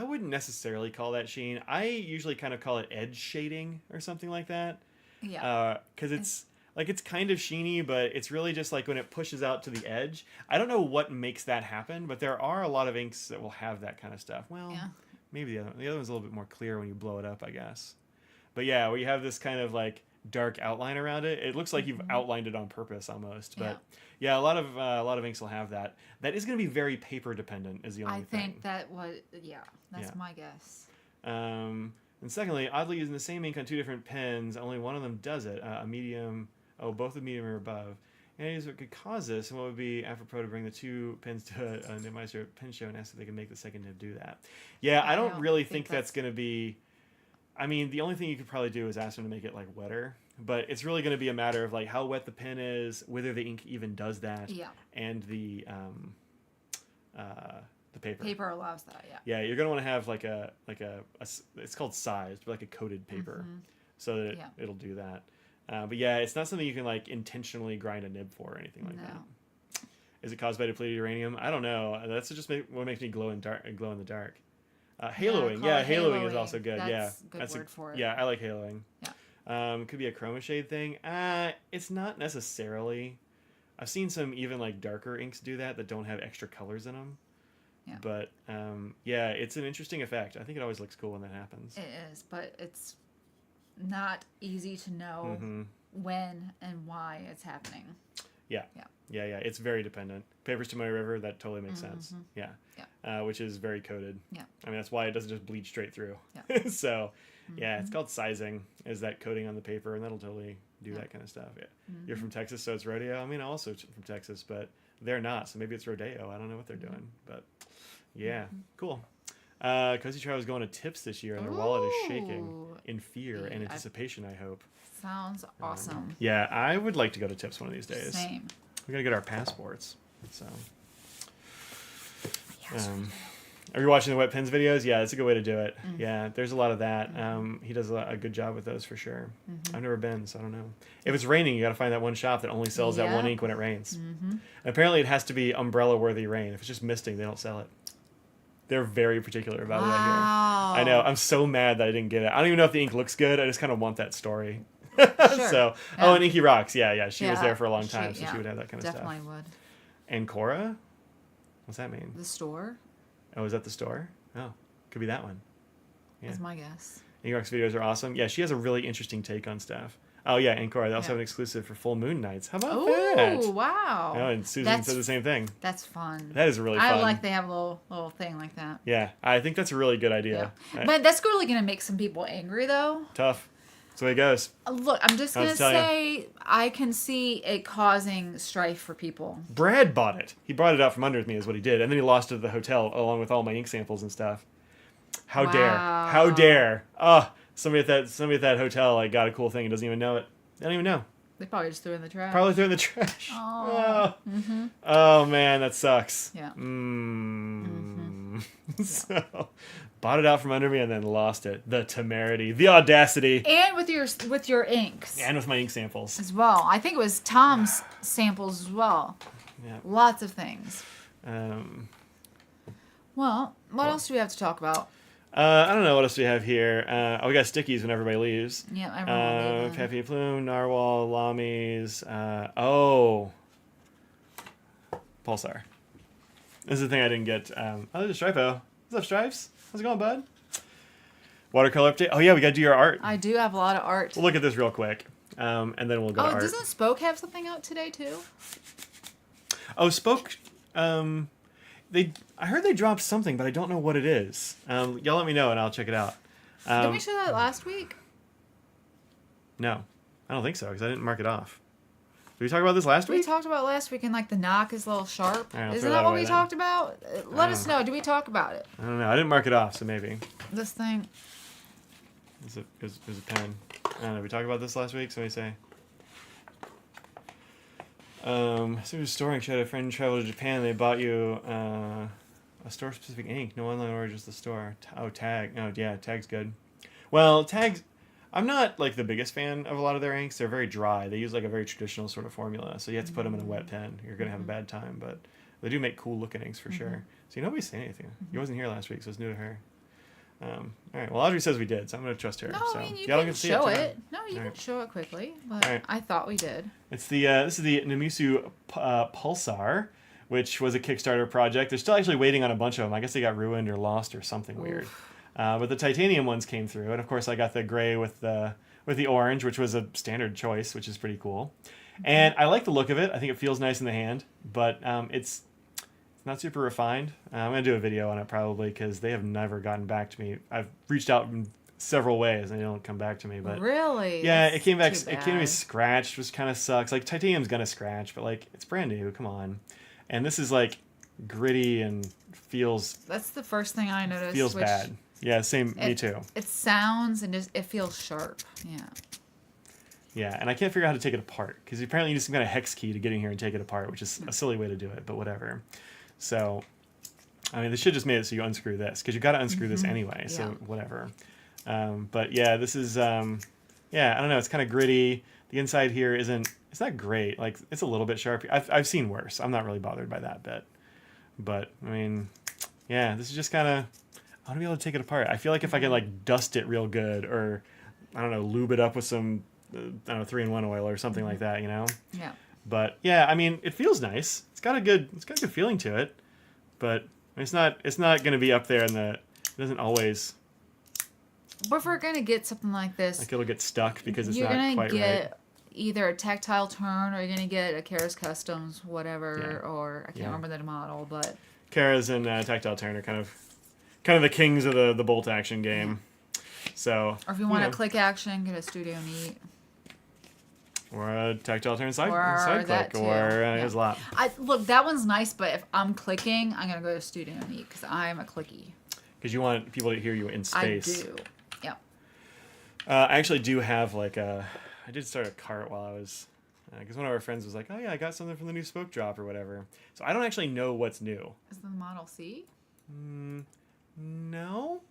wouldn't necessarily call that sheen. I usually kind of call it edge shading or something like that. Yeah. Because it's kind of sheeny, but it's really just like when it pushes out to the edge. I don't know what makes that happen, but there are a lot of inks that will have that kind of stuff. Well, Yeah. maybe the other one's a little bit more clear when you blow it up, I guess. But yeah, where you have this kind of like dark outline around it, it looks like you've outlined it on purpose almost. But yeah, a lot of inks will have that. That is going to be very paper dependent. Is the only I thing. think that was that's Yeah. my guess. And secondly, oddly using the same ink on 2 different pens, only one of them does it. A medium, both a medium or above. And is what could cause this, and what would be apropos to bring the 2 pens to a Nibmeister pen show and ask if they can make the second nib do that. Yeah, I don't really think that's going to be... I mean, the only thing you could probably do is ask them to make it, like, wetter. But it's really going to be a matter of, like, how wet the pen is, whether the ink even does that, and the paper. Paper allows that, yeah. Yeah, you're going to want to have, like a it's called sized, but like a coated paper, so that it'll do that. But yeah, it's not something you can like intentionally grind a nib for or anything like that. Is it caused by depleted uranium? I don't know. That's just what makes me glow in the dark. Haloing, haloing is also good. That's a good word for it. Yeah, I like haloing. Yeah. Could be a chroma shade thing. It's not necessarily. I've seen some even like darker inks do that don't have extra colors in them. Yeah. But it's an interesting effect. I think it always looks cool when that happens. It is, but it's not easy to know when and why it's happening. Yeah. It's very dependent. Papers to my river, that totally makes sense. Yeah. Which is very coated. Yeah. I mean, that's why it doesn't just bleed straight through. Yeah. So, it's called sizing, is that coating on the paper, and that'll totally do that kind of stuff. Yeah. You're from Texas, so it's rodeo. I mean, I'm also from Texas, but they're not, so maybe it's rodeo. I don't know what they're doing, but yeah, cool. Cozy Trial is going to Tips this year, and their wallet is shaking in fear and anticipation, I hope. Sounds awesome. Yeah, I would like to go to Tips one of these days. Same. We got to get our passports. So, are you watching the Wet Pens videos? Yeah, that's a good way to do it. Yeah, there's a lot of that. He does a good job with those for sure. I've never been, so I don't know. If it's raining, you got to find that one shop that only sells that one ink when it rains. And apparently, it has to be umbrella-worthy rain. If it's just misting, they don't sell it. They're very particular about it out here. I know. I'm so mad that I didn't get it. I don't even know if the ink looks good. I just kind of want that story. Sure. So, and Inky Rocks. Yeah. She was there for a long time, so she would have that kind of definitely stuff. Definitely would. Ancora? What's that mean? The store. Oh, is that the store? Oh, could be that one. Yeah. That's my guess. Inky Rocks videos are awesome. Yeah, she has a really interesting take on stuff. Oh, yeah, Ancora. They also have an exclusive for full moon nights. How about that? Oh, wow. Oh, and Susan said the same thing. That's fun. That is really fun. I like they have a little thing like that. Yeah, I think that's a really good idea. Yeah. But that's really going to make some people angry, though. Tough. That's the way it goes. Look, I'm just going to say I can see it causing strife for people. Brad bought it. He brought it out from under me is what he did. And then he lost it at the hotel along with all my ink samples and stuff. How dare. How dare. Somebody at that hotel like got a cool thing and doesn't even know it. They don't even know. They probably just threw it in the trash. Probably threw it in the trash. Oh man, that sucks. Yeah. So, bought it out from under me and then lost it. The temerity, the audacity. And with your inks. And with my ink samples as well. I think it was Tom's samples as well. Yeah. Lots of things. Well, what else do we have to talk about? I don't know what else we have here. We got stickies when everybody leaves. Yeah, everyone leaves. Pepe Plume, Narwhal, Lamies. Pulsar. This is the thing I didn't get. There's a Stripo. What's up, Stripes? How's it going, bud? Watercolor update. Oh, yeah, we got to do your art. I do have a lot of art. We'll look at this real quick, and then we'll go to art. Doesn't Spoke have something out today, too? Oh, Spoke... I heard they dropped something, but I don't know what it is. Y'all let me know, and I'll check it out. Did we show that last week? No. I don't think so, because I didn't mark it off. Did we talk about this last week? We talked about last week, and like the knock is a little sharp. Isn't that what we talked about? Let us know. Did we talk about it? I don't know. I didn't mark it off, so maybe. This thing. It was a pen. I don't know. We talked about this last week? Somebody say. So he was storing. She had a friend travel to Japan. And they bought you a store-specific ink. No online order, just the store. Tag. Oh, yeah, Tag's good. Well, Tag's... I'm not, like, the biggest fan of a lot of their inks. They're very dry. They use, like, a very traditional sort of formula. So you have to put them in a wet pen. You're going to have a bad time. But they do make cool-looking inks for sure. So nobody's saying anything. You wasn't here last week, so it's new to her. All right. Well, Audrey says we did, so I'm going to trust her. No, so. I mean, you can show it. No, you can show it quickly. But I thought we did. It's the this is the Namisu Pulsar, which was a Kickstarter project. They're still actually waiting on a bunch of them. I guess they got ruined or lost or something weird. But the titanium ones came through, and of course I got the gray with the orange, which was a standard choice, which is pretty cool. And I like the look of it. I think it feels nice in the hand, but it's not super refined. I'm going to do a video on it probably because they have never gotten back to me. I've reached out several ways and they don't come back to me. But Really? yeah, That's it came back. too It came to me bad. scratched, which kind of sucks. Like titanium's gonna scratch, but like it's brand new. Come on, and this is like gritty and feels That's the first thing I noticed. feels which bad. Yeah, same. Me too. It sounds and it feels sharp. Yeah. Yeah, and I can't figure out how to take it apart because apparently you need some kind of hex key to get in here and take it apart, which is a silly way to do it, but whatever. So, I mean, they should just made it so you unscrew this because you got to unscrew this anyway. So Yeah. whatever. But yeah, this is yeah, I don't know. It's kind of gritty. The inside here isn't. It's not great. Like it's a little bit sharp. I've seen worse. I'm not really bothered by that bit. But I mean, yeah, this is just kind of. I want to be able to take it apart. I feel like if I could like dust it real good or I don't know, lube it up with some I don't know 3-in-1 oil or something like that, you know. Yeah. But yeah, I mean, it feels nice. It's got a good feeling to it. But it's not going to be up there in the. It doesn't always. But if we're gonna get something like this, Like it'll get stuck because it's you're not gonna quite get right. either a tactile turn or you're gonna get a Kara's Customs, whatever, Yeah. or I can't remember the model, but Kara's and Tactile Turn are kind of the kings of the bolt action game. So. or if you want know, a click action, get a Studio Neat. Or a Tactile Turn side Or click, that too. or Yeah. there's a lot. Look, that one's nice, but if I'm clicking, I'm gonna go to Studio Neat because I'm a clicky. Because you want people to hear you in space. I do. Yep. I actually do have like a. I did start a cart while I was. Because one of our friends was like, "Oh yeah, I got something from the new Spoke Drop or whatever." So I don't actually know what's new. Is the Model C? No,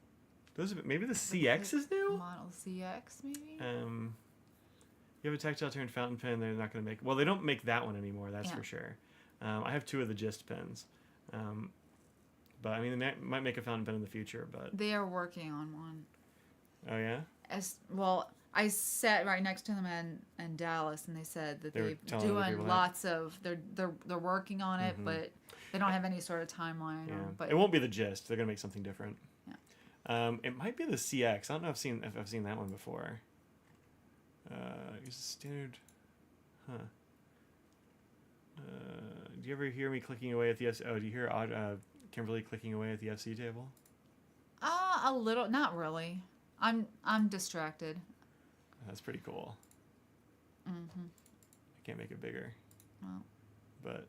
those are, maybe the CX is new. Model CX, maybe. You have a tactile turn fountain pen. They're not going to make. Well, they don't make that one anymore. That's Yeah. for sure. I have 2 of the Gist pens. But I mean, they might make a fountain pen in the future. But They are working on one. oh yeah. As well, I sat right next to them in Dallas, and they said that They were they're telling other people doing that. lots of they're working on it, but they don't have any sort of timeline. Yeah. But It won't be the Gist. They're gonna make something different. Yeah. It might be the CX. I don't know if I've seen that one before. Use a standard. Huh. Do you ever hear me clicking away at the FC? Oh, do you hear Kimberly clicking away at the FC table? a little, not really. I'm distracted. That's pretty cool. I can't make it bigger. Well. But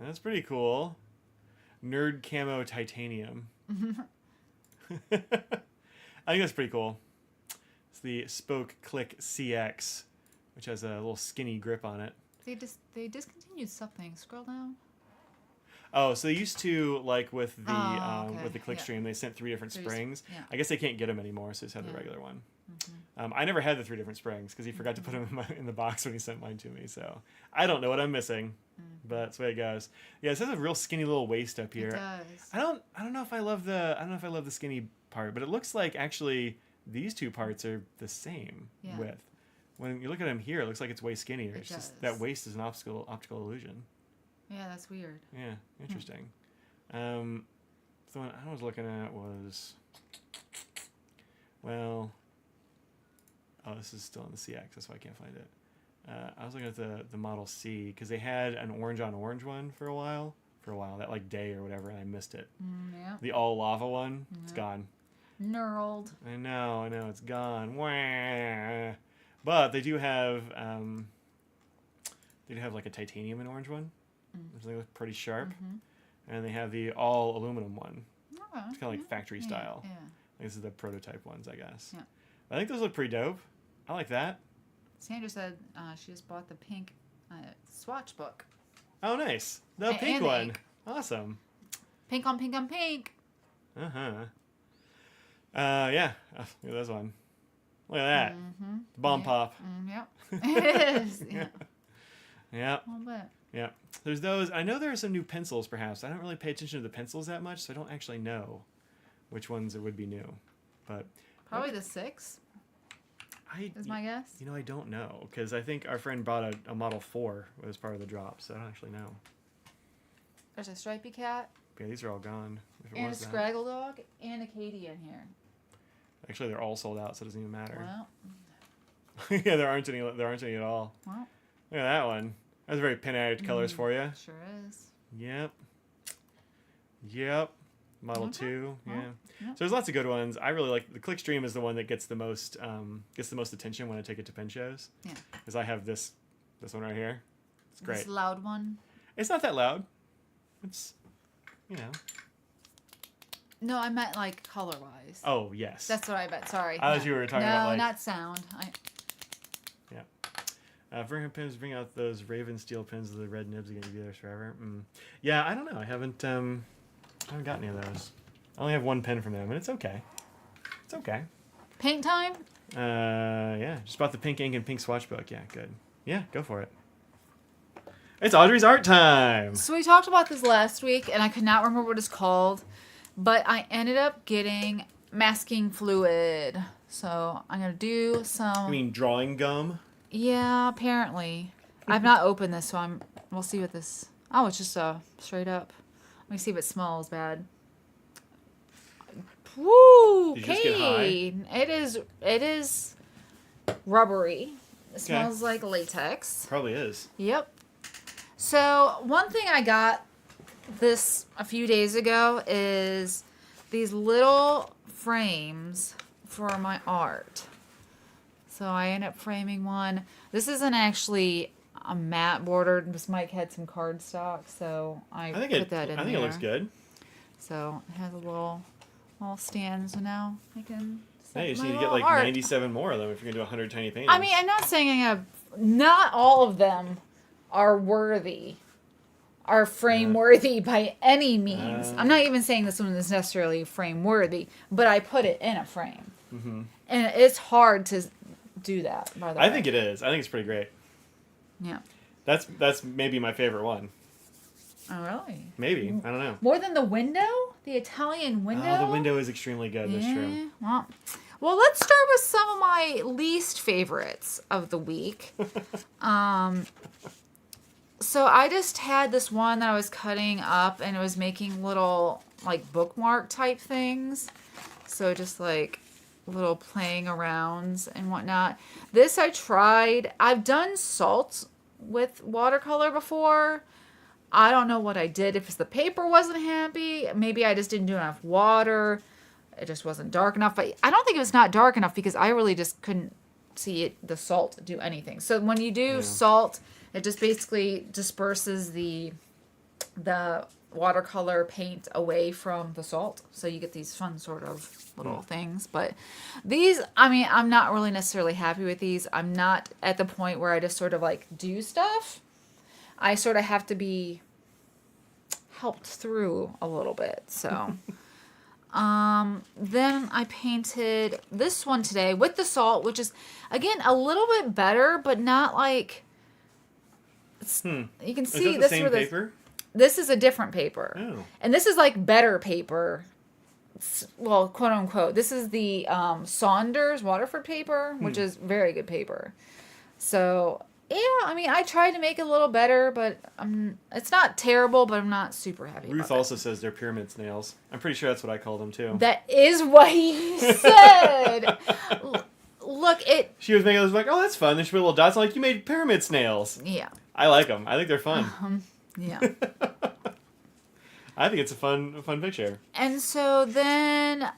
that's pretty cool. Nerd camo titanium. I think that's pretty cool. It's the Spoke Click CX, which has a little skinny grip on it. They discontinued something. Scroll down. Oh, so they used to, like with the okay. with the Clickstream, they sent 3 different springs. Yeah. I guess they can't get them anymore, so they just have the regular one. I never had the 3 different springs because he forgot to put them in the box when he sent mine to me. So I don't know what I'm missing, but that's the way it goes. Yeah, it has a real skinny little waist up here. It does. I don't know if I love the skinny part, but it looks like actually these 2 parts are the same width. When you look at them here, it looks like it's way skinnier. It's just that waist is an optical illusion. Yeah, that's weird. Yeah, interesting. The one I was looking at was, well, oh, this is still in the CX. That's why I can't find it. I was looking at the Model C because they had an orange on orange one for a while, that like day or whatever, and I missed it. Yeah. The all lava one, it's gone. Knurled. I know, it's gone. Wah. But they do have like a titanium and orange one. They look pretty sharp. And they have the all aluminum one. Okay. It's kind of like factory style. Yeah. This is the prototype ones, I guess. Yeah. I think those look pretty dope. I like that. Sandra said she just bought the pink swatch book. Oh, nice. The And pink the one. ink. Awesome. Pink on pink on pink. Uh-huh. Yeah. Oh, look at this one. Look at that. Bomb pop. Yep. It is. Yeah. Yeah. A little bit. Yeah. There's those. I know there are some new pencils, perhaps. I don't really pay attention to the pencils that much, so I don't actually know which ones it would be new. But Probably the 6 is my guess. You know, I don't know, because I think our friend bought a Model 4 as part of the drop, so I don't actually know. There's a stripy cat. Yeah, these are all gone. If it And a was that. scraggle dog and a Katie in here. Actually, they're all sold out, so it doesn't even matter. Well, Yeah, there aren't any at all. well, Look at that one. That's very pin-added colors for you. sure is. Yep. Model Okay. 2. Yeah. Yeah. So there's lots of good ones. I really like the Clickstream is the one that gets the most attention when I take it to pen shows. Yeah. Because I have this one right here. It's great. This loud one. It's not that loud. It's, No, I meant like color wise. Oh, yes. That's what I meant. Sorry. I thought you were talking about, like... No, not sound. Vernon pins bring out those Raven steel pins with the red nibs are going to be there forever. Yeah, I don't know. I haven't got any of those. I only have one pen from them, and it's okay. It's okay. Paint time? Yeah. Just bought the pink ink and pink swatch book. Yeah, good. Yeah, go for it. It's Audrey's art time. So we talked about this last week, and I could not remember what it's called, but I ended up getting masking fluid. So I'm going to do some... You mean drawing gum? Yeah, apparently. I've not opened this, so we'll see what this... Oh, it's just straight up. Let me see if it smells bad. Woo! Did you just get high? It is rubbery. It smells like latex. Probably is. Yep. So one thing I got this a few days ago is these little frames for my art. So I ended up framing one. This isn't actually a matte border. This Mike had some cardstock, so I put that in there. I think it looks good. So it has a little stand, so now I can set Yeah, you just my need to get little like art. 97 more of them if you're going to do 100 tiny paintings. I mean, I'm not saying I have... Not all of them are worthy. Are frame worthy by any means. I'm not even saying this one is necessarily frame worthy, but I put it in a frame. Mm-hmm. And it's hard to do that, by the way. I think it is. I think it's pretty great. Yeah. That's maybe my favorite one. Oh, really? Maybe. I don't know. More than the window? The Italian window? Oh, the window is extremely good. That's true. Well, let's start with some of my least favorites of the week. So I just had this one that I was cutting up, and it was making little, like, bookmark type things. So just, like, little playing arounds and whatnot. This I tried. I've done salt with watercolor before. I don't know what I did. If it's the paper wasn't happy, maybe I just didn't do enough water. It just wasn't dark enough. But I don't think it was not dark enough because I really just couldn't see the salt do anything. So when you do salt, it just basically disperses the watercolor paint away from the salt. So you get these fun sort of little things. But these, I mean, I'm not really necessarily happy with these. I'm not at the point where I just sort of like do stuff. I sort of have to be helped through a little bit. So then I painted this one today with the salt, which is, again, a little bit better, but not like... You can see is that the same paper? This is a different paper. Oh. And this is like better paper. Well, quote unquote. This is the Saunders Waterford paper, which is very good paper. So, yeah, I mean, I tried to make it a little better, but it's not terrible, but I'm not super happy Ruth about also says they're pyramid snails. I'm pretty sure that's what I call them, too. That is what he said. Look, She was making those like, oh, that's fun. Then she put little dots. I'm like, you made pyramid snails. Yeah. I like them. I think they're fun. Yeah. I think it's a fun picture. And so then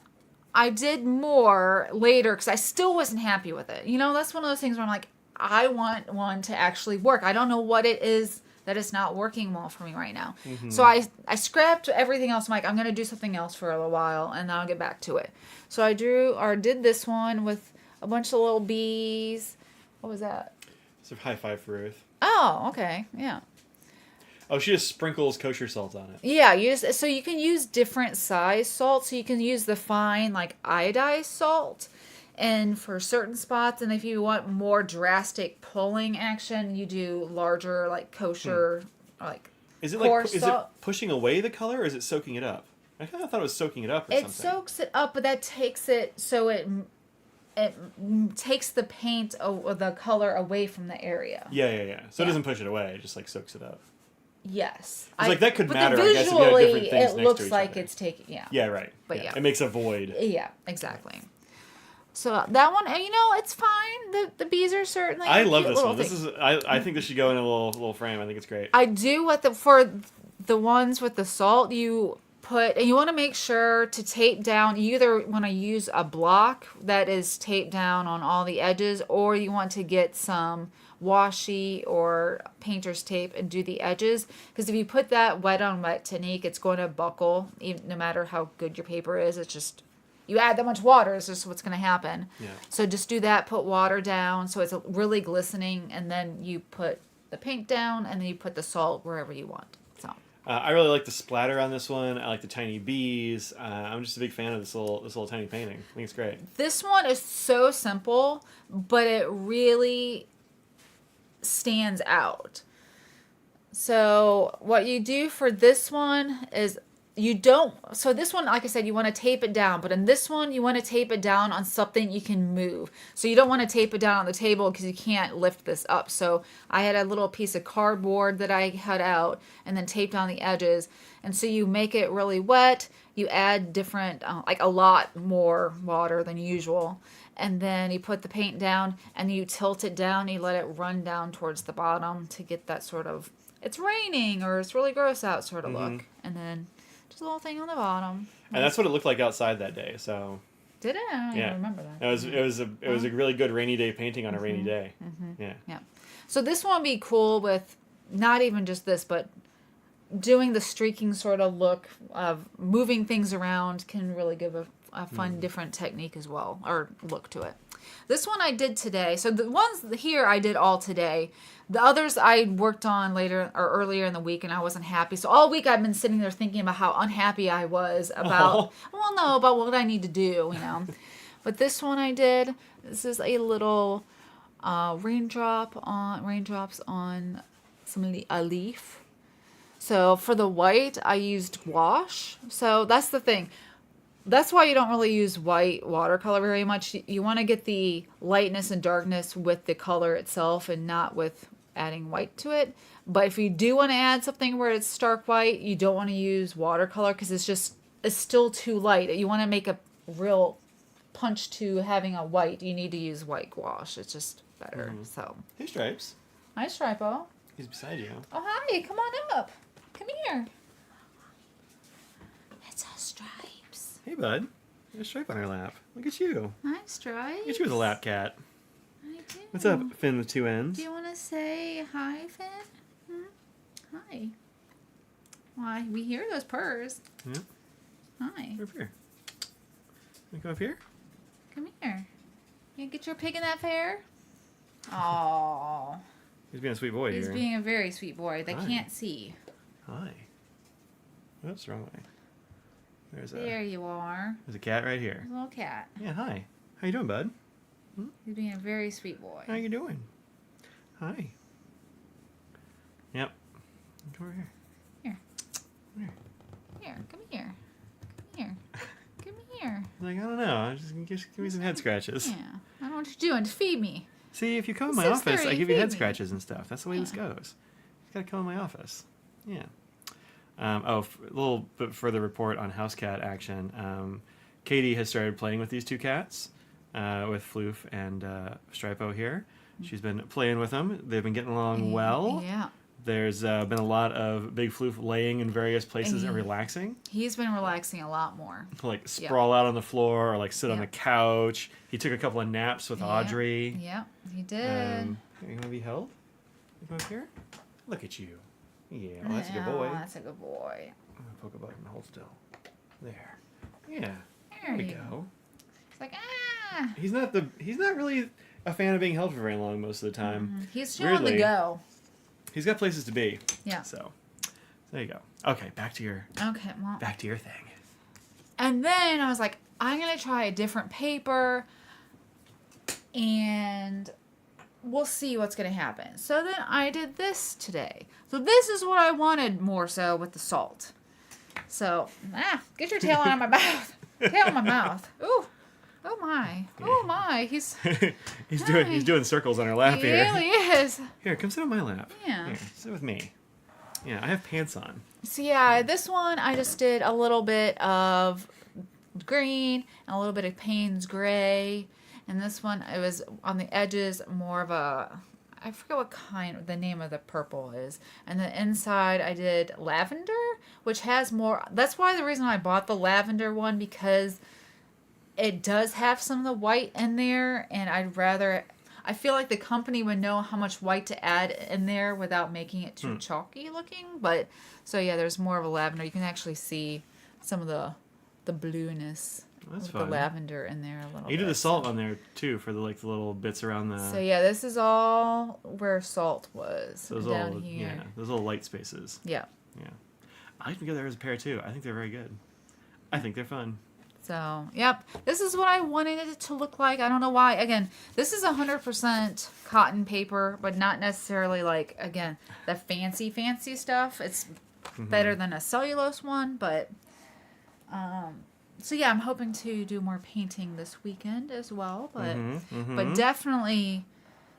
I did more later because I still wasn't happy with it. You know, that's one of those things where I'm like, I want one to actually work. I don't know what it is that is not working well for me right now. Mm-hmm. So I scrapped everything else. I'm like, I'm going to do something else for a little while, and then I'll get back to it. So I did this one with a bunch of little bees. What was that? It's a high five for Ruth. Oh, okay. Yeah. Oh, she just sprinkles kosher salt on it. Yeah, so you can use different size salt. So you can use the fine, like, iodized salt, and for certain spots. And if you want more drastic pulling action, you do larger, like, kosher, like, is it coarse salt. Is it pushing away the color, or is it soaking it up? I kind of thought it was soaking it up or something. It soaks it up, but that takes it so it takes the paint or the color away from the area. Yeah. So it doesn't push it away. It just, like, soaks it up. Yes. It's like that could but matter, I guess, if you had different things next to each other. It looks like it's taking, yeah. Yeah, right. But yeah. It makes a void. Yeah, exactly. So that one, it's fine. The bees are certainly I love this one. Thing. I think this should go in a little frame. I think it's great. I do for the ones with the salt, you and you want to make sure to tape down. You either want to use a block that is taped down on all the edges, or you want to get some washi or painter's tape and do the edges. Because if you put that wet on wet technique, it's going to buckle, even, no matter how good your paper is. It's just, you add that much water, it's just what's going to happen. Yeah. So just do that, put water down so it's really glistening, and then you put the paint down, and then you put the salt wherever you want. So. I really like the splatter on this one. I like the tiny bees. I'm just a big fan of this little tiny painting. I think it's great. This one is so simple, but it really stands out. So what you do for this one is so this one, like I said, you want to tape it down, but in this one, you want to tape it down on something you can move. So you don't want to tape it down on the table because you can't lift this up. So I had a little piece of cardboard that I cut out and then taped on the edges. And so you make it really wet. You add different, like a lot more water than usual. And then you put the paint down and you tilt it down. You let it run down towards the bottom to get that sort of, it's raining or it's really gross out sort of look. And then just a little thing on the bottom. And that's what it looked like outside that day. So did it? I don't even remember that. It was a really good rainy day painting on a rainy day. Yeah. So this one would be cool with not even just this, but doing the streaking sort of look of moving things around can really give a fun, different technique as well, or look to it. This one I did today. So the ones here I did all today. The others I worked on later or earlier in the week, and I wasn't happy. So all week I've been sitting there thinking about how unhappy I was about, about what I need to do, But this one I did. This is a little raindrops on a leaf. So for the white, I used wash. So that's the thing. That's why you don't really use white watercolor very much. You want to get the lightness and darkness with the color itself and not with adding white to it. But if you do want to add something where it's stark white, you don't want to use watercolor because it's still too light. You want to make a real punch to having a white. You need to use white gouache. It's just better. So. Hey, Stripes. Hi, Stripo. He's beside you. Oh, hi. Come on up. Come here. It's a Stripes. Hey, bud. There's a Stripe on her lap. Look at you. Hi, Stripes. Look at you with a lap cat. I do. What's up, Finn with two ends? Do you want to say hi, Finn? Hi. Why? We hear those purrs. Yeah. Hi. Over here. You come up here? Come here. You get your pig in that fair? Oh. He's being a sweet boy here. He's being a very sweet boy. They Hi. can't see. Hi. Oops, wrong way. There you are. There's a cat right here. A little cat. Yeah, hi. How you doing, bud? He's being a very sweet boy. How you doing? Hi. Yep. Come over here. Here. Come here. Here. Come here. Come here. Come here. Like, I don't know. Just give me some head scratches. Yeah. I don't know what you're doing. Just feed me. See, if you come in my 6:30, office, I give you head feed me. scratches and stuff. That's the way this goes. You gotta come in my office. Yeah. A little bit further report on house cat action. Katie has started playing with these two cats, with Floof and Stripo here. She's been playing with them. They've been getting along well. Yeah. There's been a lot of Big Floof laying in various places and relaxing. He's been relaxing a lot more. Like sprawl out on the floor or like sit on the couch. He took a couple of naps with Yeah. Audrey. Yeah, he did. Here, you want to be held? You come up here? Look at you. Yeah, well, that's a good boy. Oh, that's a good boy. I'm going to poke a button. Hold still. There. Yeah. There we you go. It's like, ah. He's not really a fan of being held for very long most of the time. He's still on the go. He's got places to be. Yeah. So there you go. Okay, back to your thing. And then I was like, I'm gonna try a different paper and we'll see what's gonna happen. So then I did this today. So this is what I wanted more so with the salt. So get your tail out of my mouth. Tail in my mouth. Ooh. Oh my. Oh my. He's doing circles on her lap he here. really is. Here, come sit on my lap. Yeah. Here, sit with me. Yeah, I have pants on. So yeah, this one I just did a little bit of green and a little bit of Payne's gray. And this one, it was on the edges more of a, I forget what kind, the name of the purple is. And the inside I did lavender. which has more. That's why the reason I bought the lavender one, because it does have some of the white in there, and I feel like the company would know how much white to add in there without making it too chalky looking. But so yeah, there's more of a lavender. You can actually see some of the blueness That's with fun. the lavender in there a little bit. You did the salt on there too for the little bits around the. So yeah, this is all where salt was those down little, here. yeah, those little light spaces. Yeah. Yeah, I can go there as a pair too. I think they're very good. I think they're fun. So, yep. This is what I wanted it to look like. I don't know why. Again, this is 100% cotton paper, but not necessarily like, again, the fancy stuff. It's better than a cellulose one, but so yeah, I'm hoping to do more painting this weekend as well, but definitely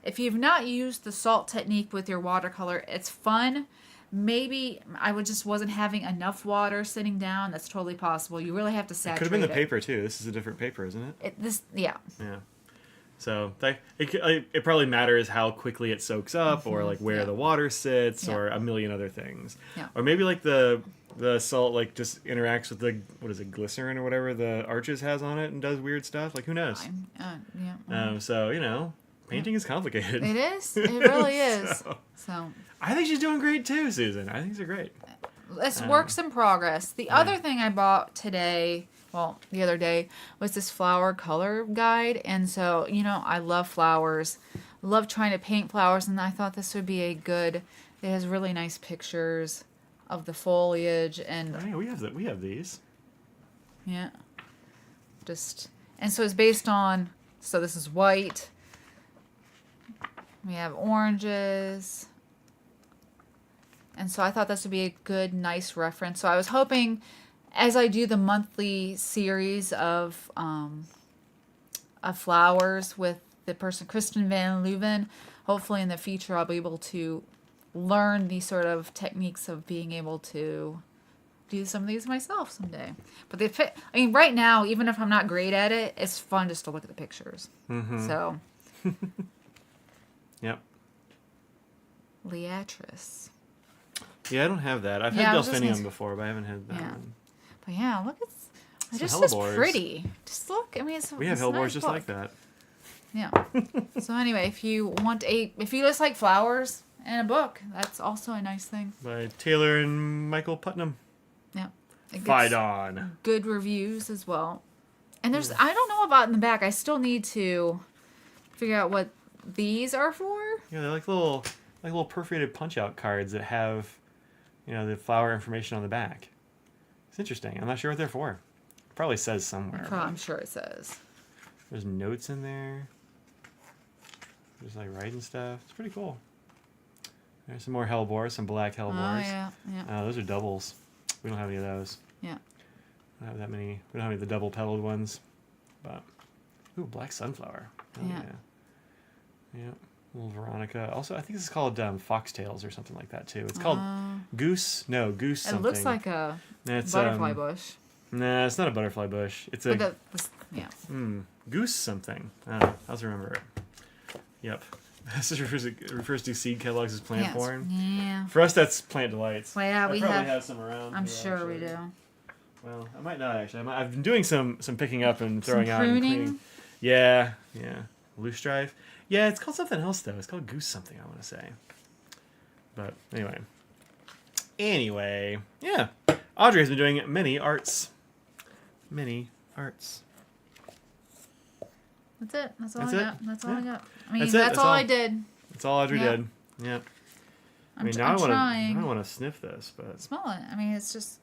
if you've not used the salt technique with your watercolor, it's fun. Maybe I just wasn't having enough water sitting down. That's totally possible. You really have to saturate it. Could have been the paper too. This is a different paper, isn't it? Yeah. Yeah. So it probably matters how quickly it soaks up, or like where the water sits, or a million other things. Yeah. Or maybe like the salt like just interacts with the glycerin or whatever the Arches has on it and does weird stuff. Like who knows? So painting is complicated. It is. It really is. So I think she's doing great too, Susan. I think these are great. It's works in progress. The other thing I bought today, the other day, was this flower color guide. And so, I love flowers. Love trying to paint flowers. And I thought this would be it has really nice pictures of the foliage. And oh, yeah, we have these. Yeah. And so it's based on, so this is white. We have oranges. And so I thought this would be a good, nice reference. So I was hoping, as I do the monthly series of flowers with the person, Kristen Van Leuven, hopefully in the future I'll be able to learn these sort of techniques of being able to do some of these myself someday. But right now, even if I'm not great at it, it's fun just to look at the pictures. So. Yep. Leatris. Yeah, I don't have that. I've had Delphinium before, but I haven't had that one. But yeah, look, it's just hellebores. pretty. Just look. I mean, we have hellebores nice just like that. Yeah. So anyway, if you just like flowers and a book, that's also a nice thing. By Taylor and Michael Putnam. Yeah. Fight on. Good reviews as well. And I don't know about in the back. I still need to figure out what these are for. Yeah, they're like little perforated punch-out cards that have, the flower information on the back. It's interesting. I'm not sure what they're for. It probably says somewhere. I'm sure it says. There's notes in there. Just like writing stuff. It's pretty cool. There's some more hellebores, some black hellebores. Oh, yeah. Those are doubles. We don't have any of those. Yeah. We don't have that many. We don't have any of the double-petaled ones. But, ooh, black sunflower. Oh, yeah. Yeah. Little Veronica. Also, I think this is called foxtails or something like that, too. It's called goose. No, goose something. It looks like a butterfly bush. Nah, it's not a butterfly bush. It's goose something. I don't know. I'll remember it. Yep. This refers to seed catalogs as plant porn. Yeah. For us, that's plant delights. Well, yeah, we probably have some around. I'm sure we do. Well, I might not actually. I've been doing some picking up and throwing out. Pruning? And cleaning. Yeah. Loose drive. Yeah, it's called something else though. It's called goose something, I want to say. But anyway, yeah. Audrey has been doing many arts. That's it. That's all I got. That's all I got. I mean, that's that's all I did. That's all Audrey did. Yep. Now I want to sniff this, but smell it. I mean, it's just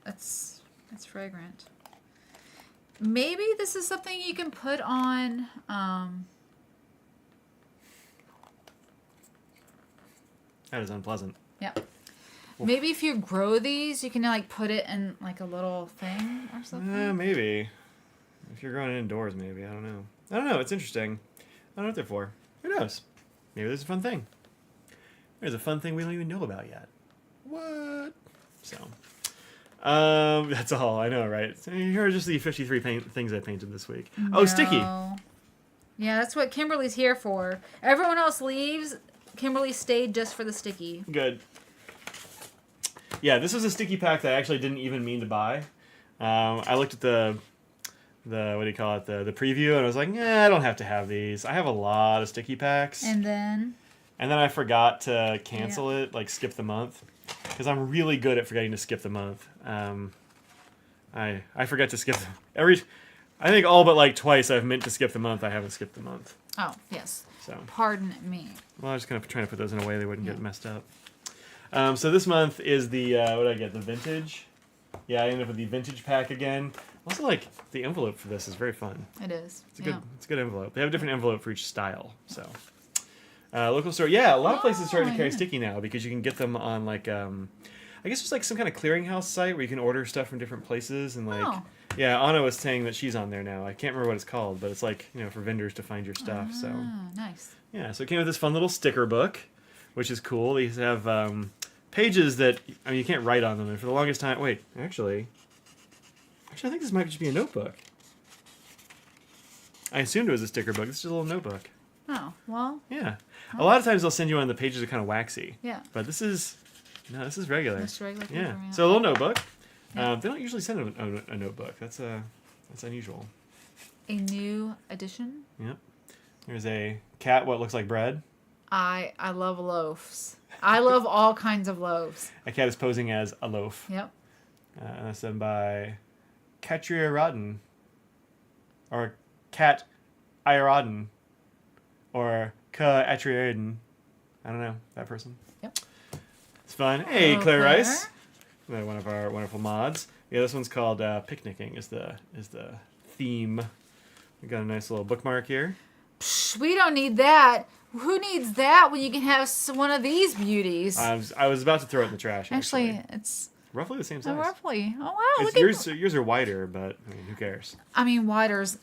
it's fragrant. Maybe this is something you can put on. That is unpleasant. Yep. Maybe if you grow these, you can put it in a little thing or something. Maybe. If you're growing it indoors, maybe. I don't know. It's interesting. I don't know what they're for. Who knows? Maybe there's a fun thing. There's a fun thing we don't even know about yet. What? So, that's all. I know, right? So here are just the 53 things I painted this week. No. Oh, sticky. Yeah, that's what Kimberly's here for. Everyone else leaves. Kimberly stayed just for the sticky. Good. Yeah, this was a sticky pack that I actually didn't even mean to buy. I looked at the what do you call it, the preview, and I was like, yeah, I don't have to have these. I have a lot of sticky packs. And then I forgot to cancel it, like skip the month, because I'm really good at forgetting to skip the month. I forget to skip I think all but like twice I've meant to skip the month. I haven't skipped the month. Oh, yes. So. Pardon me. Well, I was just kind of trying to put those in a way they wouldn't get messed up. So this month is the, what did I get? The vintage? Yeah, I ended up with the vintage pack again. Also, like, the envelope for this is very fun. It is. It's a good envelope. They have a different envelope for each style, so. Local store. Yeah, a lot of places are starting to carry sticky now because you can get them on, like, I guess there's, like, some kind of clearinghouse site where you can order stuff from different places. And, like, yeah, Anna was saying that she's on there now. I can't remember what it's called, but it's, like, you know, for vendors to find your stuff, so. Nice. Yeah, so it came with this fun little sticker book, which is cool. These have pages that, I mean, you can't write on them. And for the longest time, wait, actually, I think this might just be a notebook. I assumed it was a sticker book. This is a little notebook. Oh, well. Yeah. A lot of times they'll send you on the pages are kind of waxy. Yeah. But this is regular. Just regular paper, yeah. So a little notebook. Yeah. They don't usually send a notebook. That's unusual. A new addition. Yep. There's a cat, what looks like bread. I love loaves. I love all kinds of loaves. A cat is posing as a loaf. Yep. And that's done by Katria Rodden. Or Kat Iraden. Or Ka Atriaden. I don't know, that person. Yep. It's fun. Hey, Hello, Claire Claire. Rice. One of our wonderful mods. Yeah, this one's called Picnicking is the theme. We got a nice little bookmark here. Psh, we don't need that. Who needs that when you can have one of these beauties? I was about to throw it in the trash. Actually, it's roughly the same size. roughly. Oh wow! Yours are wider, but I mean, who cares? I mean, wider's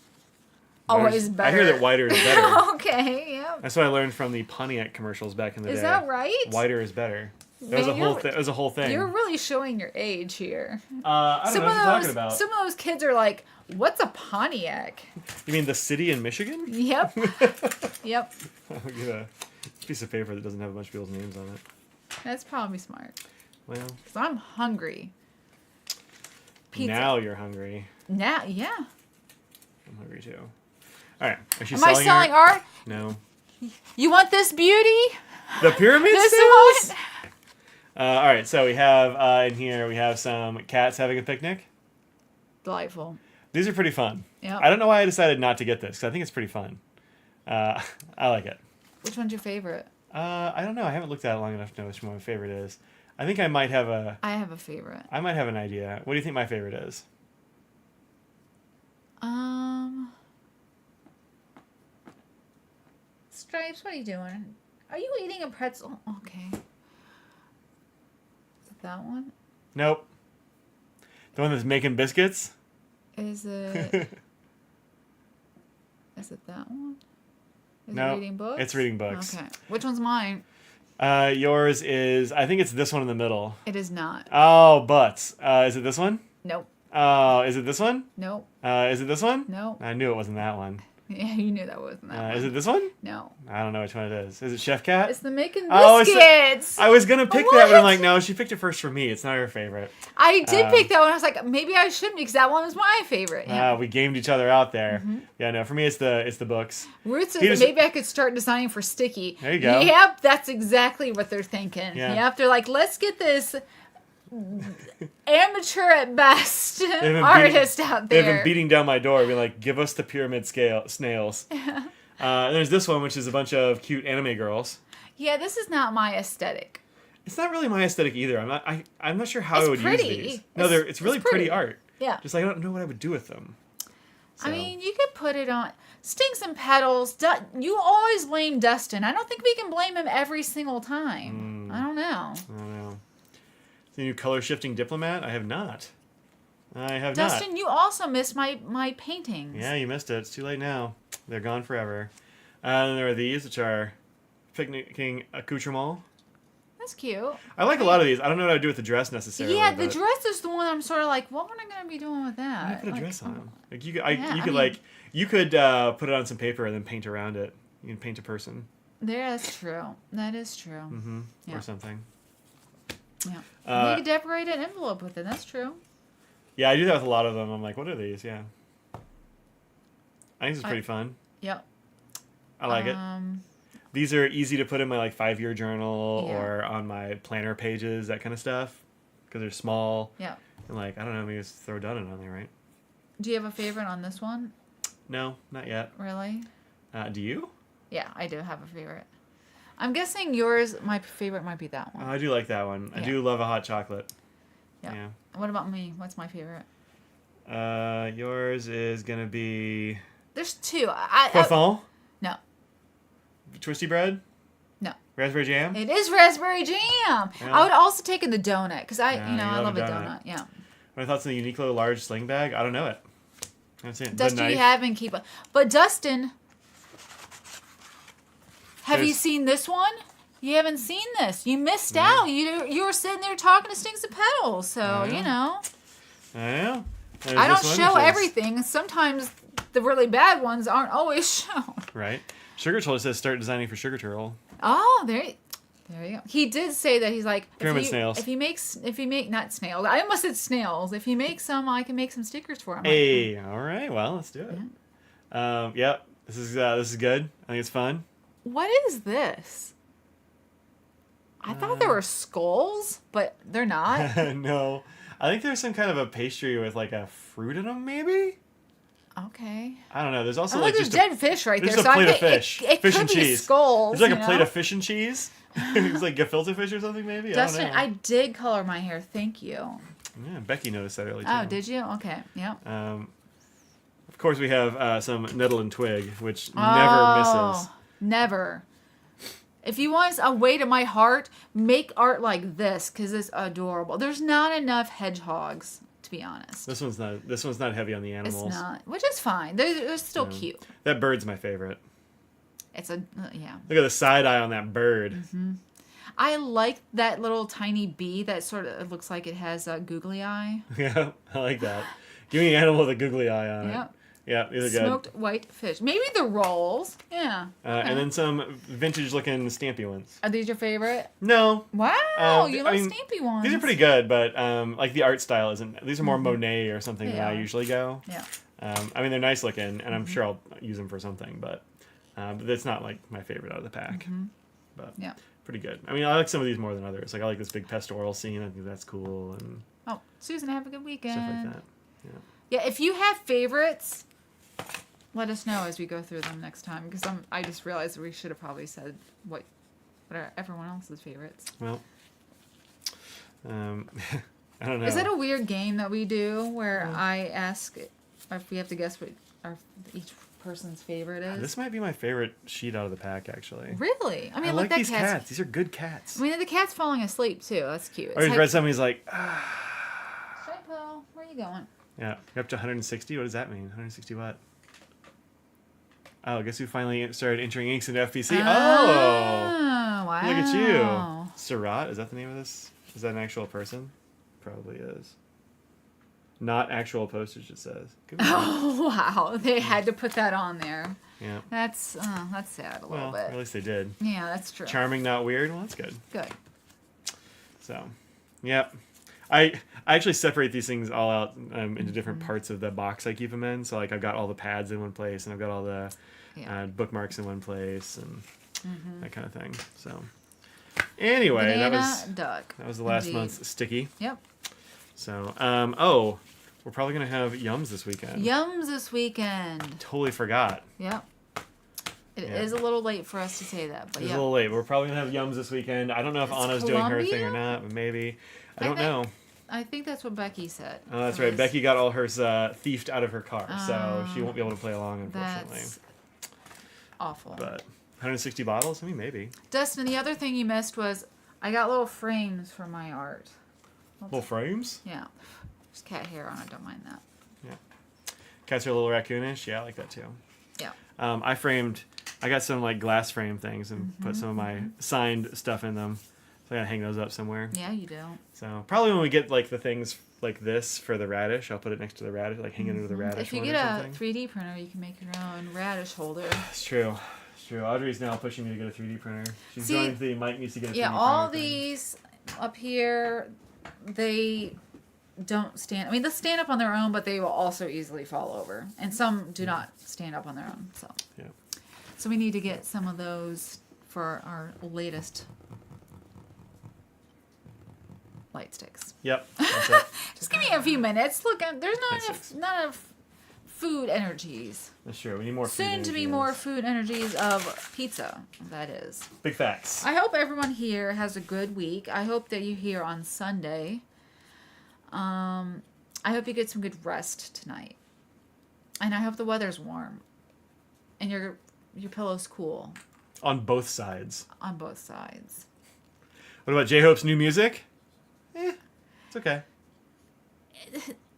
always better. I hear that wider is better. Okay, yeah. That's what I learned from the Pontiac commercials back in the day. Is that right? Wider is better. That was a whole thing. You're really showing your age here. I don't know what you're talking about. Some of those kids are like, "What's a Pontiac?" You mean the city in Michigan? Yep. Yep. I'll get a piece of paper that doesn't have a bunch of people's names on it. That's probably smart. Well, because I'm hungry. Pizza. Now you're hungry. Now, yeah. I'm hungry too. All right. Is she Am I selling art? No. You want this beauty? The pyramid This scales? one? All right. So we have in here we have some cats having a picnic. Delightful. These are pretty fun. Yeah. I don't know why I decided not to get this because I think it's pretty fun. I like it. Which one's your favorite? I don't know. I haven't looked at it long enough to know which one my favorite is. I think I might have I have a favorite. I might have an idea. What do you think my favorite is? Stripes, what are you doing? Are you eating a pretzel? Okay. Is it that one? Nope. The one that's making biscuits? Is it... Is it that one? Is No, it reading books? it's reading books. Okay. Which one's mine? Yours is, I think it's this one in the middle. It is not. Oh, but. Is it this one? Nope. Oh, is it this one? Nope. Is it this one? Nope. I knew it wasn't that one. Yeah, you knew that wasn't that one. Is it this one? No. I don't know which one it is. Is it Chef Cat? It's the making Oh, biscuits. I was going to pick What? that, but I'm like, no, she picked it first for me. It's not her favorite. I did pick that one. I was like, maybe I shouldn't because that one was my favorite. Yeah. We gamed each other out there. Mm-hmm. Yeah, no, for me it's the books. Ruth says maybe I could start designing for Sticky. There you go. Yep, that's exactly what they're thinking. Yeah. Yep, they're like, let's get this amateur at best been artist out there. They've been beating down my door, being like, give us the pyramid snails. And there's this one, which is a bunch of cute anime girls. Yeah, this is not my aesthetic. It's not really my aesthetic either. I'm not sure how I would pretty. use these. No, it's really pretty art. Yeah. Just like, I don't know what I would do with them. So. I mean, you could put it on Stinks and Petals. You always blame Dustin. I don't think we can blame him every single time. I don't know. I don't know. The new color shifting diplomat? I have not. Dustin, you also missed my paintings. Yeah, you missed it. It's too late now. They're gone forever. And there are these, which are picnicking accoutrements. That's cute. I like a lot of these. I don't know what I would do with the dress necessarily. Yeah, the dress is the one I'm sort of like, what am I going to be doing with that? You could put a dress on. Like you could put it on some paper and then paint around it. You can paint a person. That's true. That is true. Mm-hmm. Yeah. Or something. Yeah. You could decorate an envelope with it. That's true. Yeah, I do that with a lot of them. I'm like, what are these? Yeah. I think it's pretty fun. Yep. I like it. These are easy to put in my like 5-year journal or on my planner pages, that kind of stuff, because they're small. Yeah. And like, I don't know, maybe just throw Dunnan on there, right? Do you have a favorite on this one? No, not yet. Really? Do you? Yeah, I do have a favorite. I'm guessing yours, my favorite might be that one. Oh, I do like that one. Yeah. I do love a hot chocolate. Yeah. What about me? What's my favorite? Yours is gonna be. There's two. Croissant? No. Twisty bread? No. Raspberry jam? It is raspberry jam. Yeah. I would also take in the donut because I you love a donut. Yeah. My thoughts on the Uniqlo large sling bag? I don't know it. I haven't seen it. Dustin, you haven't keep up. But Dustin, have you seen this one? You haven't seen this. You missed out. You were sitting there talking to Stinks of Petals, so you know. I know. I don't show everything. Sometimes the really bad ones aren't always shown. Right. Sugar Turtle says start designing for Sugar Turtle. Oh, there you go. He did say that. He's like, pyramid snails. If he make not snails. I almost said snails. If he makes some, I can make some stickers for him. Hey, all right. Well, let's do it. Yeah. Yep. This is good. I think it's fun. What is this? I thought there were skulls, but they're not. No. I think there's some kind of a pastry with like a fruit in them, maybe? Okay. I don't know. There's also like there's dead fish right there. There's a plate of fish. It fish could and be cheese. Skulls. There's like a plate of fish and cheese. It's like gefilte fish or something, maybe? Dustin, I don't know. I did color my hair. Thank you. Yeah, Becky noticed that earlier too. Oh, did you? Okay. Yep. Of course, we have some Nettle and Twig, which never misses. Never. If you want a way to my heart, make art like this because it's adorable. There's not enough hedgehogs, to be honest. This one's not heavy on the animals. It's not, which is fine. They're still cute. That bird's my favorite. It's a Look at the side eye on that bird. Mm-hmm. I like that little tiny bee that sort of looks like it has a googly eye. Yeah, I like that. Give me an animal with a googly eye on it. Yeah, these are good. Smoked white fish. Maybe the rolls. Yeah. And then some vintage-looking stampy ones. Are these your favorite? No. Wow, you love stampy ones. These are pretty good, but like the art style isn't. These are more Monet or something than I usually go. Yeah. I mean, they're nice looking, and I'm sure I'll use them for something, but it's not like my favorite out of the pack. But pretty good. I mean, I like some of these more than others. Like I like this big pastoral scene. I think that's cool. And Susan, have a good weekend. Stuff like that. Yeah, if you have favorites, let us know as we go through them next time. Because I just realized we should have probably said what are everyone else's favorites. Well, I don't know. Is it a weird game that we do where I ask if we have to guess what each person's favorite is? This might be my favorite sheet out of the pack, actually. Really? I mean, I look, like that these cats. These are good cats. I mean, the cat's falling asleep too. That's cute. Or he's read something. He's like, Shapo, where are you going? Yeah, you're up to 160. What does that mean? 160 what? Oh, I guess we finally started entering inks into FPC. Oh, wow! Look at you, Surratt. Is that the name of this? Is that an actual person? Probably is. Not actual postage. It says. Oh wow! They had to put that on there. Yeah. That's sad a little bit. At least they did. Yeah, that's true. Charming, not weird. Well, that's good. Good. So, yep. I actually separate these things all out into different parts of the box I keep them in. So like I've got all the pads in one place, and I've got all the bookmarks in one place, and that kind of thing. So anyway, that was the last month's sticky. Yep. So we're probably gonna have Yums this weekend. Yums this weekend. Totally forgot. Yep. It is a little late for us to say that, but it's a little late. We're probably gonna have Yums this weekend. I don't know if Anna's doing her thing or not, but maybe. I don't know. I think that's what Becky said. Oh, that's right. Becky got all hers thiefed out of her car, so she won't be able to play along, unfortunately. That's awful. But 160 bottles? I mean, maybe. Dustin, the other thing you missed was I got little frames for my art. Little frames? Yeah. There's cat hair on it. Don't mind that. Yeah. Cats are a little raccoonish. Yeah, I like that too. Yeah. I got some like glass frame things and put some of my signed stuff in them. So I gotta hang those up somewhere. Yeah, you do. So probably when we get like the things like this for the radish, I'll put it next to the radish, like hang it under the radish. If you get a 3D printer, you can make your own radish holder. It's true. It's true. Audrey's now pushing me to get a 3D printer. She's going to the Mike needs to get a 3D printer. Yeah, all these up here, they don't stand. I mean, they'll stand up on their own, but they will also easily fall over. And some do not stand up on their own. So, Yeah. so we need to get some of those for our latest light sticks. Yep. That's it. Just give me a few minutes. Look, there's Light sticks. not enough food energies. That's true. We need more food Soon to be energies. more food energies of pizza. That is. Big facts. I hope everyone here has a good week. I hope that you here on Sunday. I hope you get some good rest tonight. And I hope the weather's warm. And your pillow's cool On both sides. on both sides. What about J-Hope's new music? It's okay.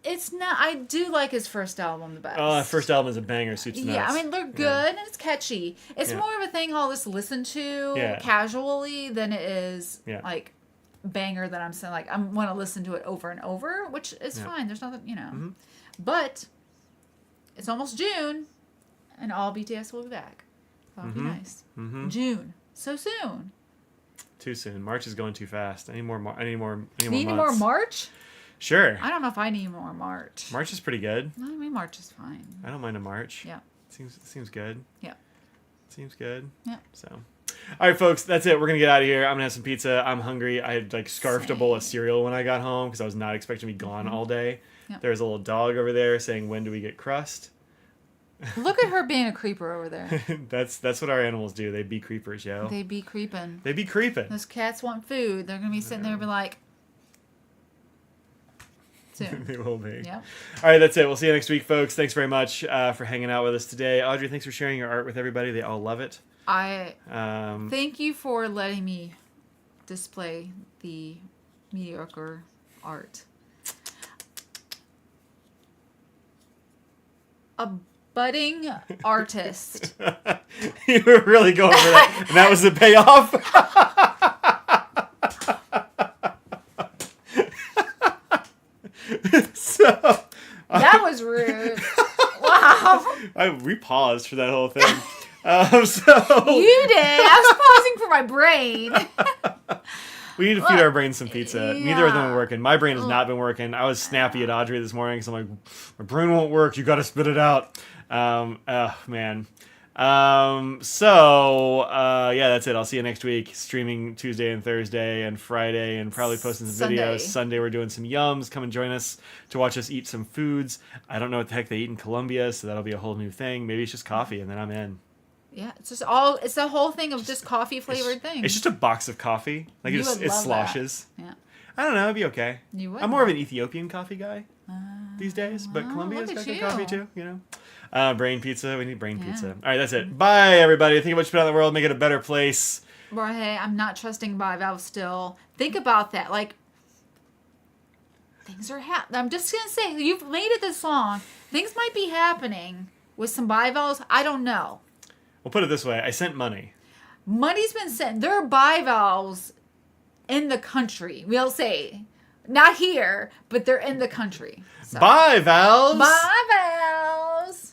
It's not. I do like his first album the best. Oh, that first album is a banger. Suits nuts. Yeah, I mean, they're good and it's catchy. It's Yeah. more of a thing I'll just listen to Yeah. casually than it is Yeah. like banger that I'm saying like I want to listen to it over and over, which is Yeah. fine. There's nothing, Mhm. But it's almost June, and all BTS will be back. That'll be nice. Mhm. June, so soon. Too soon. March is going too fast. I need more. I need more. Need any more months. March? Sure. I don't know if I need more March. March is pretty good. I mean, March is fine. I don't mind a March. Yeah. Seems good. Yeah. Seems good. Yeah. So, all right, folks, that's it. We're gonna get out of here. I'm gonna have some pizza. I'm hungry. I had like scarfed a bowl of cereal when I got home because I was not expecting to be gone all day. Yep. There's a little dog over there saying, "When do we get crust?" Look at her being a creeper over there. That's what our animals do. They be creepers, yo. They be creeping. They be creeping. Those cats want food. They're gonna be sitting there and be like, soon. They will be. Yep. All right, that's it. We'll see you next week, folks. Thanks very much for hanging out with us today. Audrey, thanks for sharing your art with everybody. They all love it. I Um, thank you for letting me display the mediocre art. A budding artist. you were really going for that. And that was the payoff? So... That was rude. Wow. we paused for that whole thing. So You did. I was pausing for my brain. we need to feed our brains some pizza. Neither of them Yeah. are working. My brain has not been working. I was snappy at Audrey this morning because I'm like, my brain won't work. You got to spit it out. Oh man. Yeah, that's it. I'll see you next week. Streaming Tuesday and Thursday and Friday, and probably posting some videos. Sunday we're doing some yums. Come and join us to watch us eat some foods. I don't know what the heck they eat in Colombia, so that'll be a whole new thing. Maybe it's just coffee, and then I'm in. Yeah, it's the whole thing of just coffee flavored things. It's just a box of coffee. Like You it would love sloshes. that. Yeah. I don't know. It'd be okay. You would. I'm more of an Ethiopian coffee guy these days, but wow, Colombia's look got at good coffee you. too. You know. Brain pizza. We need brain Yeah. pizza. All right, that's it. Bye, everybody. Think about what you put out in the world. Make it a better place. Jorge, I'm not trusting bivalve still. Think about that. Like, things are happening. I'm just going to say, you've made it this long. Things might be happening with some bivalves. I don't know. We'll put it this way. I sent money. Money's been sent. There are bivalves in the country. We'll say, not here, but they're in the country. So. Bye, Valves. Bivalves.